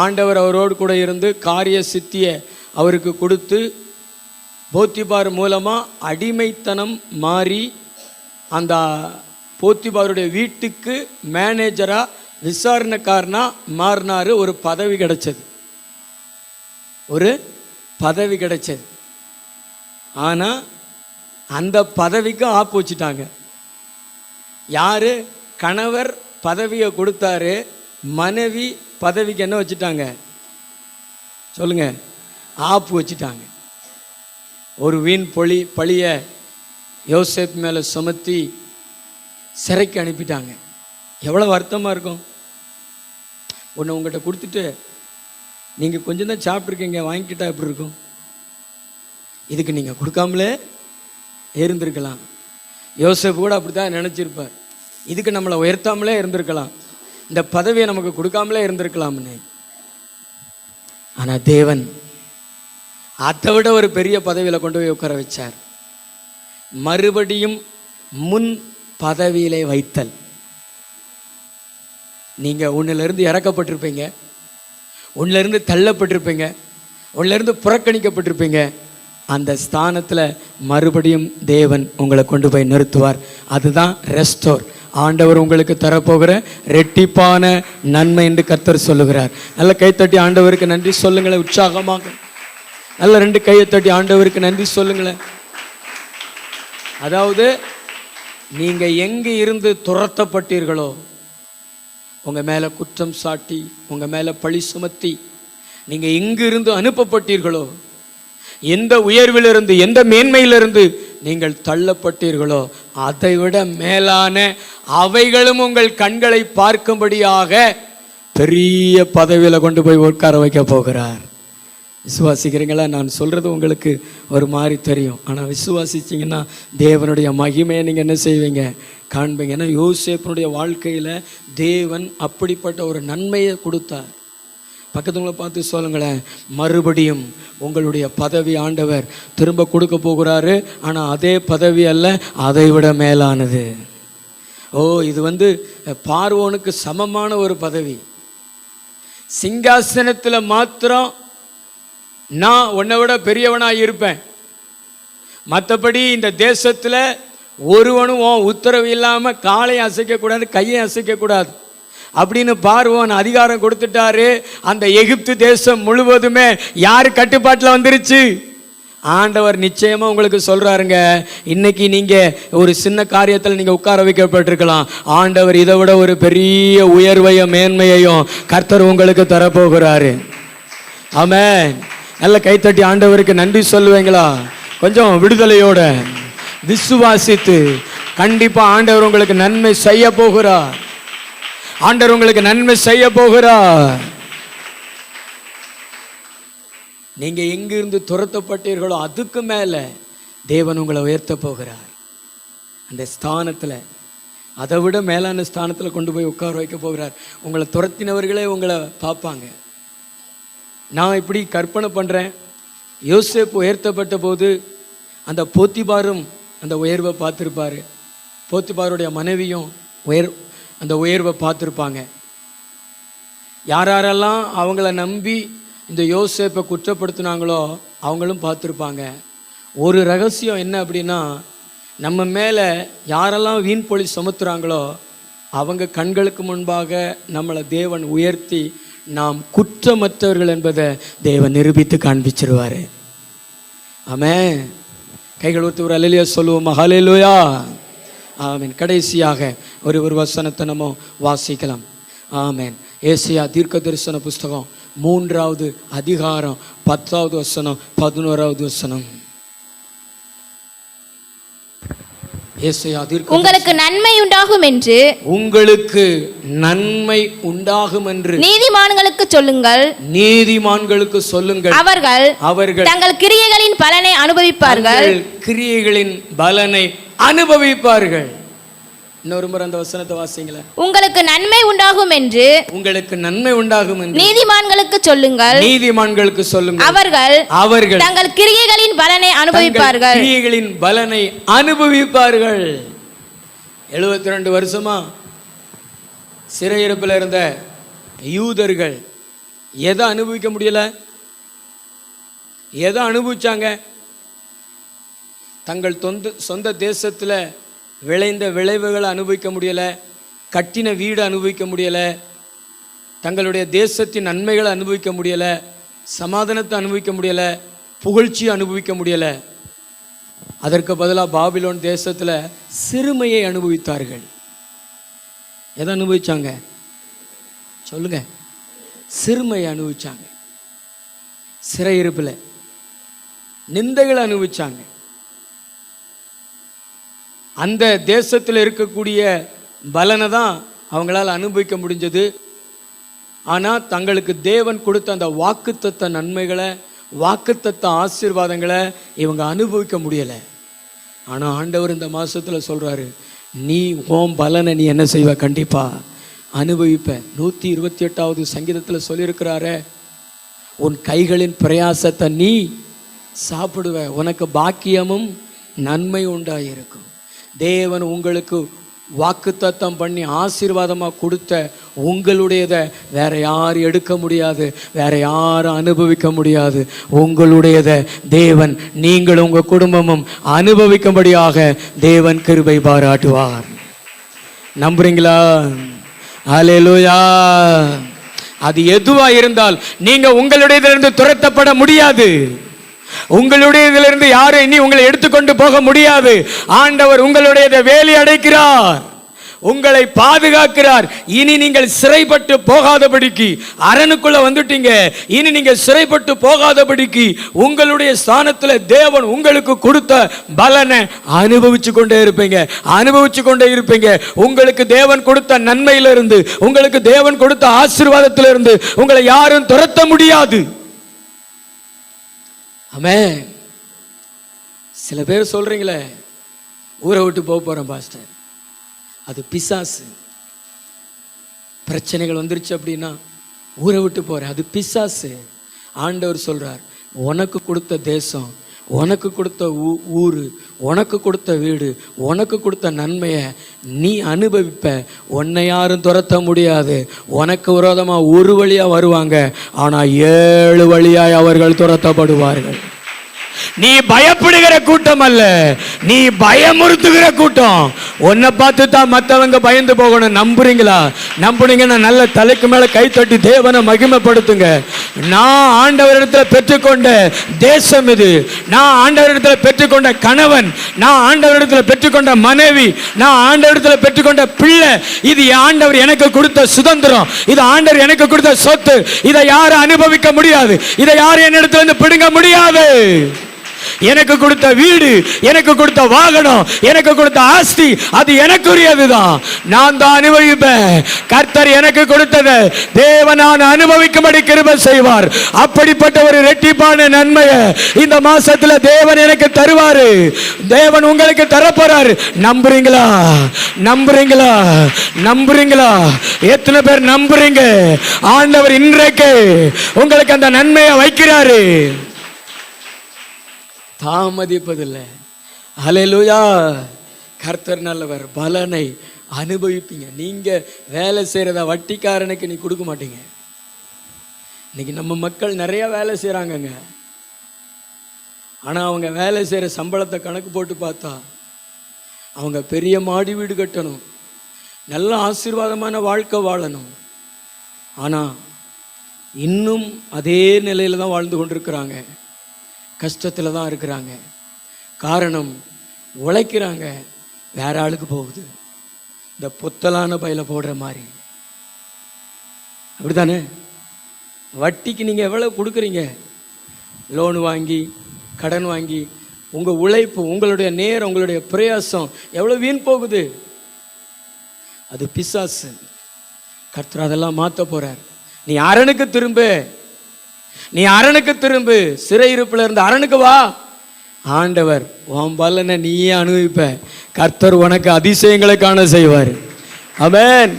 ஆண்டவர் அவரோடு கூட இருந்து காரிய சித்தியை அவருக்கு கொடுத்து போத்திபார் மூலமாக அடிமைத்தனம் மாறி அந்த போத்திபாருடைய வீட்டுக்கு மேனேஜராக விசாரணைக்காரனாக மாறினார். ஒரு பதவி கிடைச்சது. ஆனால் அந்த பதவிக்கு ஆப்பு வச்சுட்டாங்க. யார்? கணவர் பதவியை கொடுத்தாரு, மனைவி பதவிக்கு என்ன வச்சுட்டாங்க சொல்லுங்க? ஆப்பு வச்சுட்டாங்க. ஒரு வீண் பழிய யோசேப் மேலே சுமத்தி சிறைக்கு அனுப்பிட்டாங்க. எவ்வளோ வருத்தமாக இருக்கும். ஒன்று உங்கள்கிட்ட கொடுத்துட்டு நீங்கள் கொஞ்சம் தான் சாப்பிட்ருக்கீங்க, வாங்கிக்கிட்டா எப்படி இருக்கும்? இதுக்கு நீங்கள் கொடுக்காமலே இருந்திருக்கலாம். யோசேப் கூட அப்படி தான் நினச்சிருப்பார். இதுக்கு நம்மளை உயர்த்தாமலே இருந்திருக்கலாம், இந்த பதவியை நமக்கு கொடுக்காமலே இருந்திருக்கலாம்னு. ஆனால் தேவன் அதை விட ஒரு பெரிய பதவியில் கொண்டு போய் உட்கார வச்சார். மறுபடியும் முன் பதவியிலே வைத்தல். நீங்கள் ஒன்றிலிருந்து இறக்கப்பட்டிருப்பீங்க, ஒன்றிலிருந்து தள்ளப்பட்டிருப்பீங்க, ஒன்றிலிருந்து புறக்கணிக்கப்பட்டிருப்பீங்க. அந்த ஸ்தானத்தில் மறுபடியும் தேவன் உங்களை கொண்டு போய் நிறுத்துவார். அதுதான் ரெஸ்டோர். ஆண்டவர் உங்களுக்கு தரப்போகிற ரெட்டிப்பான நன்மை என்று கர்த்தர் சொல்லுகிறார். நல்ல கைத்தட்டி ஆண்டவருக்கு நன்றி சொல்லுங்களேன். உற்சாகமாக நல்ல 2 கையை தட்டி ஆண்டவருக்கு நன்றி சொல்லுங்களேன். அதாவது நீங்க எங்கே இருந்து துரத்தப்பட்டீர்களோ, உங்க மேல குற்றம் சாட்டி, உங்க மேல பழி சுமத்தி, நீங்க எங்கு இருந்து அனுப்பப்பட்டீர்களோ, எந்த உயர்விலிருந்து எந்த மேன்மையிலிருந்து நீங்கள் தள்ளப்பட்டீர்களோ, அதை விட மேலான அவைகளும் உங்கள் கண்களை பார்க்கும்படியாக பெரிய பதவியில் கொண்டு போய் உட்கார வைக்க போகிறார். விசுவாசிக்கிறீங்களா? நான் சொல்கிறது உங்களுக்கு ஒரு மாதிரி தெரியும், ஆனால் விசுவாசிச்சிங்கன்னா தேவனுடைய மகிமையை நீங்கள் என்ன செய்வீங்க? காண்பீங்க. ஏன்னா யோசேப்பினுடைய வாழ்க்கையில் தேவன் அப்படிப்பட்ட ஒரு நன்மையை கொடுத்தார். பக்கத்துங்களை பார்த்து சொல்லுங்களேன், மறுபடியும் உங்களுடைய பதவி ஆண்டவர் திரும்ப கொடுக்க போகிறாரு. ஆனால் அதே பதவி அல்ல, அதை விட மேலானது. இது பார்வோனுக்கு சமமான ஒரு பதவி. சிங்காசனத்தில் மாத்திரம் நான் உன்னை விட பெரியவனாக இருப்பேன், மற்றபடி இந்த தேசத்தில் ஒருவனும் உத்தரவு இல்லாமல் காலையை அசைக்கக்கூடாது, கையை அசைக்கக்கூடாது அப்படின்னு பார்வோன் அதிகாரம் கொடுத்துட்டாரு. அந்த எகிப்து தேசம் முழுவதுமே யார் கட்டுப்பாட்டில் வந்துருச்சு? ஆண்டவர் நிச்சயமா உங்களுக்கு சொல்றாருங்க, இன்னைக்கு நீங்க ஒரு சின்ன காரியத்தில் நீங்க உட்கார வைக்கப்பட்டிருக்கலாம், ஆண்டவர் இதை விட ஒரு பெரிய உயர்வையும் மேன்மையையும் கர்த்தர் உங்களுக்கு தரப்போகிறாரு. ஆமென். நல்ல கைத்தட்டி ஆண்டவருக்கு நன்றி சொல்லுவீங்களா? கொஞ்சம் விடுதலையோட விசுவாசித்து, கண்டிப்பா ஆண்டவர் உங்களுக்கு நன்மை செய்ய போகிறார். ஆண்டவர் உங்களுக்கு நன்மை செய்ய போகிறார். நீங்க எங்கிருந்து துரத்தப்பட்டீர்களோ அதுக்கு மேல தேவன் உங்களை உயர்த்த போகிறார். அந்த ஸ்தானத்துல, அதை விட மேலான ஸ்தானத்துல கொண்டு போய் உட்கார வைக்க போகிறார். உங்களை துரத்தினவர்களே உங்களை பார்ப்பாங்க. நான் இப்படி கற்பனை பண்றேன், யோசேப்பு உயர்த்தப்பட்ட போது அந்த போத்திபாரும் அந்த உயர்வை பார்த்துருப்பாரு, போத்திபாருடைய மனைவியும் அந்த உயர்வை பார்த்துருப்பாங்க. யாரெல்லாம் அவங்கள நம்பி இந்த யோசேப்பை குற்றப்படுத்தினாங்களோ அவங்களும் பார்த்துருப்பாங்க. ஒரு ரகசியம் என்ன அப்படின்னா, நம்ம மேலே யாரெல்லாம் வீண் பழி சுமத்துறாங்களோ அவங்க கண்களுக்கு முன்பாக நம்மளை தேவன் உயர்த்தி நாம் குற்றமற்றவர்கள் என்பதை தேவன் நிரூபித்து காண்பிச்சிருவாரு. ஆமென். கைகள் ஒருத்தர் ஒரு அல்லேலூயா சொல்லுவோம். ஹல்லேலூயா. ஆமென். கடைசியாக ஒரு வசனத்தை நம்ம வாசிக்கலாம். ஆமென். ஏசாயா தீர்க்க தரிசன புஸ்தகம் 3வது அதிகாரம் 10வது வசனம் 11வது வசனம். உங்களுக்கு நன்மை உண்டாகும் என்று, உங்களுக்கு நன்மை உண்டாகும் என்று நீதிமான்களுக்கு சொல்லுங்கள், நீதிமான்களுக்கு சொல்லுங்கள். அவர்கள் தங்கள் கிரியைகளின் பலனை அனுபவிப்பார்கள், கிரியைகளின் பலனை அனுபவிப்பார்கள். இன்னொரு முறை அந்த வசனத்தை வாசிங்களேன். உங்களுக்கு நன்மை உண்டாகும் என்று, உங்களுக்கு நன்மை உண்டாகும் என்று நீதிமான்களுக்கு சொல்லுங்கள், நீதிமான்களுக்கு சொல்லுங்கள். அவர்கள் தங்கள் கிரியைகளின் பலனை அனுபவிப்பார்கள், கிரியைகளின் பலனை அனுபவிப்பார்கள். 72 வருஷமா சிறையிருப்பில் இருந்த யூதர்கள் எதை அனுபவிக்க முடியல? எதை அனுபவிச்சாங்க? தங்கள் சொந்த தேசத்துல விளைந்த விளைவுகளை அனுபவிக்க முடியலை, கட்டின வீடு அனுபவிக்க முடியலை, தங்களுடைய தேசத்தின் நன்மைகளை அனுபவிக்க முடியலை, சமாதானத்தை அனுபவிக்க முடியலை, புகழ்ச்சியை அனுபவிக்க முடியலை. அதற்கு பதிலாக பாபிலோன் தேசத்தில் சிறுமையை அனுபவித்தார்கள். எதை அனுபவிச்சாங்க சொல்லுங்க? சிறுமையை அனுபவிச்சாங்க. சிறையிருப்பில் நிந்தைகளை அனுபவிச்சாங்க. அந்த தேசத்தில் இருக்கக்கூடிய பலனை தான் அவங்களால் அனுபவிக்க முடிஞ்சது. ஆனால் தங்களுக்கு தேவன் கொடுத்த அந்த வாக்குத்தத்த நன்மைகளை, வாக்குத்தத்த ஆசீர்வாதங்களை இவங்க அனுபவிக்க முடியலை. ஆனால் ஆண்டவர் இந்த மாதத்தில் சொல்கிறாரு, நீ உன் பலனை நீ என்ன செய்வ? கண்டிப்பாக அனுபவிப்ப. 128வது சங்கீதத்தில் சொல்லியிருக்கிறாரே, உன் கைகளின் பிரயாசத்தை நீ சாப்பிடுவ, உனக்கு பாக்கியமும் நன்மை உண்டாயிருக்கும். தேவன் உங்களுக்கு வாக்குத்தத்தம் பண்ணி ஆசீர்வாதமாக கொடுத்த உங்களுடையதை வேற யாரும் எடுக்க முடியாது, வேற யாரும் அனுபவிக்க முடியாது. உங்களுடையதை தேவன் நீங்களும் உங்கள் குடும்பமும் அனுபவிக்கும்படியாக தேவன் கிருபை பாராட்டுவார். நம்புறீங்களா? ஹல்லேலூயா. அது எதுவா இருந்தால் நீங்க உங்களுடையதிலிருந்து துரத்தப்பட முடியாது. உங்களுடையதிலிருந்து யாரும் இனி உங்களை எடுத்துக்கொண்டு போக முடியாது. ஆண்டவர் உங்களுடையதை வேலி அடைக்கிறார், உங்களை பாதுகாக்கிறார். இனி நீங்கள் சிறைப்பட்டு போகாதபடிக்கு, அரணுக்குள்ள வந்துட்டீங்க, இனி நீங்க சிறைப்பட்டு போகாதபடிக்கு உங்களுடைய ஸ்தானத்துல தேவன் உங்களுக்கு கொடுத்த பலனை அனுபவிச்சு கொண்டே இருப்பீங்க. உங்களுக்கு தேவன் கொடுத்த நன்மையிலிருந்து, உங்களுக்கு தேவன் கொடுத்த ஆசீர்வாதத்திலிருந்து உங்களை யாரும் துரத்த முடியாது. ஆமென். சில பேர் சொல்றீங்களே, ஊரை விட்டு போறேன் பாஸ்டர், அது பிசாசு. பிரச்சனைகள் வந்துருச்சு அப்படின்னா ஊரை விட்டு போறேன், அது பிசாசு. ஆண்டவர் சொல்றார், உனக்கு கொடுத்த தேசம், உனக்கு கொடுத்த ஊரு, உனக்கு கொடுத்த வீடு, உனக்கு கொடுத்த நன்மையை நீ அனுபவிப்ப. உன்னை யாரும் துரத்த முடியாது. உனக்கு விரோதமாக ஒரு வழியா வருவாங்க, ஆனால் 7 வழியாய் அவர்கள் துரத்தப்படுவார்கள். நீ பயப்படுகிற கூட்டம் அல்ல, நீ பயமுறுத்துகிற கூட்டம். உன்னை பார்த்து தான் மற்றவங்க பயந்து போகணும். நம்புறீங்களா? நம்புனீங்கன்னா நல்ல தலைக்கு மேல கை தட்டி தேவனை மகிமைப்படுத்துங்க. நான் ஆண்டவரிடத்தில் பெற்றுக்கொண்ட தேசம் இது, நான் ஆண்டவரிடத்தில் பெற்றுக்கொண்ட கணவன், நான் ஆண்டவரிடத்தில் பெற்றுக்கொண்ட மனைவி, நான் ஆண்டவரிடத்தில் பெற்றுக்கொண்ட பிள்ளை, இது ஆண்டவர் எனக்கு கொடுத்த சுதந்திரம், இது ஆண்டவர் எனக்கு கொடுத்த சொத்து. இதை யாரும் அனுபவிக்க முடியாது, இதை யாரும் என்னிடத்துல இருந்து பிடுங்க முடியாது. எனக்கு கொடுத்த வீடு, எனக்கு கொடுத்த வாகனம், எனக்கு கொடுத்த ஆஸ்தி, அது எனக்குரியதுதான். நான் தான் அனுபவிப்பேன். கர்த்தர் எனக்கு கொடுத்ததை தேவன் நான் அனுபவிக்கும்படி கிருபை செய்வார். அப்படிப்பட்ட ஒரு இரட்டிப்பான நன்மையை இந்த மாசத்துல தேவன் எனக்கு தருவாரு. தேவன் உங்களுக்கு தரப்போறாரு. நம்புறீங்களா? நம்புறீங்களா? நம்புறீங்களா? எத்தனை பேர் நம்புறீங்க? ஆண்டவர் இன்றைக்கு உங்களுக்கு அந்த நன்மையை வைக்கிறாரு. தாமதிப்பதில்லை. ஹல்லேலூயா. கர்த்தர் நல்லவர். பலனை அனுபவிப்பீங்க. நீங்க வேலை செய்யறத வட்டிக்காரனுக்கு நீ கொடுக்க மாட்டீங்க. இன்னைக்கு நம்ம மக்கள் நிறைய வேலை செய்யறாங்கங்க. ஆனா அவங்க வேலை செய்யற சம்பளத்தை கணக்கு போட்டு பார்த்தா அவங்க பெரிய மாடி வீடு கட்டணும், நல்ல ஆசீர்வாதமான வாழ்க்கை வாழணும். ஆனா இன்னும் அதே நிலையில தான் வாழ்ந்து கொண்டிருக்கிறாங்க. கஷ்டத்தில் தான் இருக்கிறாங்க. காரணம், உழைக்கிறாங்க, வேற ஆளுக்கு போகுது. இந்த புத்தலான பையில போடுற மாதிரி. அப்படித்தானே? வட்டிக்கு நீங்கள் எவ்வளோ கொடுக்குறீங்க? லோன் வாங்கி, கடன் வாங்கி, உங்கள் உழைப்பு, உங்களுடைய நேரம், உங்களுடைய பிரயாசம் எவ்வளோ வீண் போகுது. அது பிசாசு. கர்த்தர் அதெல்லாம் மாற்ற போறார். நீ அரணுக்கு திரும்பு, நீ அரணுக்கு திரும்பு. சிறையிருப்புல இருந்து அரணுக்கு வா. ஆண்டவர் உன் பலனை நீயே அனுபவிப்ப. கர்த்தர் உனக்கு அதிசயங்களை காண செய்வார். ஆமென்.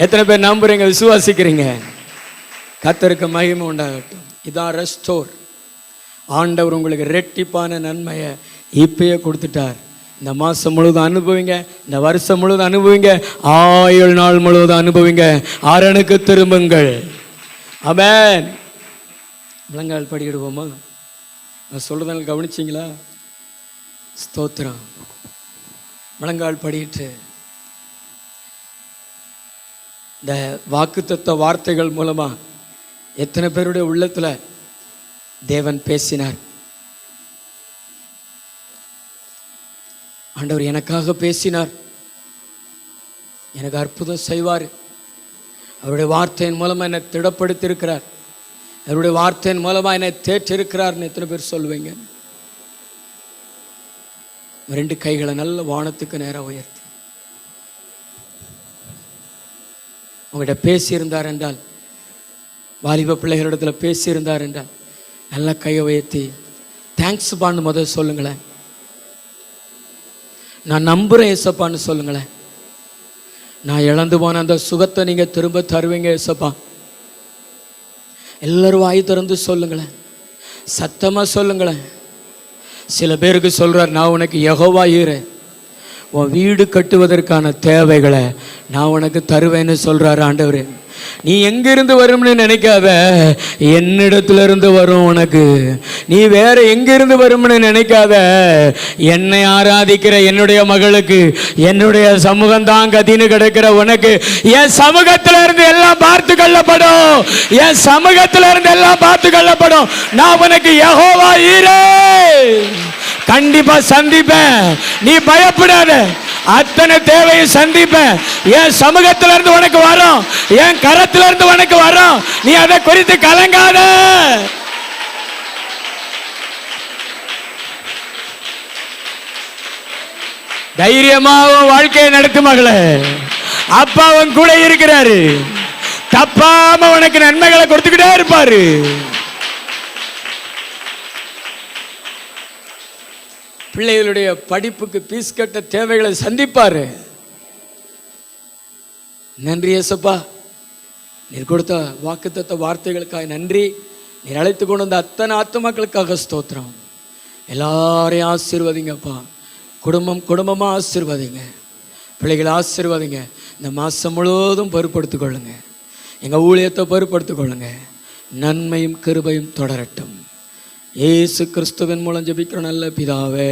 எத்தனை பேர் நம்புறீங்க, விசுவாசிக்கிறீங்க? கர்த்தருக்கு மகிமை உண்டாகட்டும். இதான் ரெஸ்டோர். ஆண்டவர் உங்களுக்கு ரெட்டிப்பான நன்மையை இப்பயே கொடுத்துட்டார். இந்த மாதம் முழுவதும் அனுபவிங்க, இந்த வருஷம் முழுவதும் அனுபவிங்க, ஆயுள் நாள் முழுவதும் அனுபவிங்க. அரணுக்கு திரும்புங்கள். ஆமென். முழங்கால் படிக்கிடுவோமா? நான் சொல்றதாங்க கவனிச்சிங்களா? ஸ்தோத்திரம். முழங்கால் படிட்டு இந்த வாக்குத்தத்த வார்த்தைகள் மூலமா எத்தனை பேருடைய உள்ளத்துல தேவன் பேசினார். ஆண்டவர் எனக்காக பேசினார். எனக்கு அற்புதம் செய்வார். அவருடைய வார்த்தையின் மூலமா என்னை திடப்படுத்தி இருக்கிறார். அவருடைய வார்த்தையின் மூலமா என்னை தேற்றிருக்கிறார்னு எத்தனை பேர் சொல்லுவீங்க? ரெண்டு கைகளை நல்ல வானத்துக்கு நேரம் உயர்த்தி உங்கள்கிட்ட பேசியிருந்தார் என்றால், வாலிப பிள்ளைகளிடத்துல பேசியிருந்தார் என்றால் நல்ல கையை உயர்த்தி தேங்க்ஸ் பான்னு முதல் சொல்லுங்களேன். நான் நம்புறேன் ஏசப்பான்னு சொல்லுங்களேன். நான் இழந்து போன அந்த சுகத்தை நீங்க திரும்ப தருவீங்க ஏசப்பா. எல்லாரும் வாய் திறந்து சொல்லுங்களேன், சத்தமா சொல்லுங்களேன். சில பேருக்கு சொல்றார், நான் உனக்கு யெகோவா ஈரே, உன் வீடு கட்டுவதற்கான தேவைகளை நான் உனக்கு தருவேன்னு சொல்றாரு ஆண்டவர். நீ எங்கிருந்து வரும்னு நினைக்காத, என்னிடத்துல இருந்து வரும் உனக்கு. நீ வேற எங்கிருந்து வரும்னு நினைக்காத, என்னை ஆராதிக்கிற என்னுடைய மகளுக்கு என்னுடைய சமூகம் தான் கதின்னு கிடக்கிற உனக்கு என் சமூகத்துல இருந்து எல்லாம் பார்த்து கொள்ளப்படும். என் சமூகத்துல இருந்து எல்லாம் பார்த்து கொள்ளப்படும். நான் உனக்கு யெகோவா ஈரே. கண்டிப்பா சந்திப்பேன். நீ பயப்படாத. அத்தனை தேவையை சந்திப்பேன். என் சமூகத்தில இருந்து உனக்கு வரும், என் கரத்தில இருந்து உனக்கு வரும். நீ அதை குறித்து கலங்காத. தைரியமாக வாழ்க்கையை நடத்து மகளே. அப்பா அவன் கூட இருக்கிறாரு. தப்பாம உனக்கு நன்மைகளை கொடுத்துக்கிட்டே இருப்பாரு. பிள்ளைகளுடைய படிப்புக்கு பீஸ் கட்ட தேவைகளை சந்திப்பாரு. நன்றி ஏசப்பா, நீர் கொடுத்த வாக்குத்தத்த வார்த்தைகளுக்காக நன்றி. நீர் அழைத்து கொண்டு வந்த அத்தனை ஆத்துமாக்களுக்காக ஸ்தோத்திரம். எல்லாரையும் ஆசீர்வதிங்கப்பா. குடும்பமா ஆசீர்வதிங்க. பிள்ளைகளை ஆசீர்வதிங்க. இந்த மாதம் முழுவதும் பொறுப்படுத்திக் கொள்ளுங்க. எங்கள் ஊழியத்தை பொறுப்படுத்திக் கொள்ளுங்க. நன்மையும் கிருபையும் தொடரட்டும். இயேசு கிறிஸ்துவின் மூலம் ஜெபிக்கிற நல்ல பிதாவே.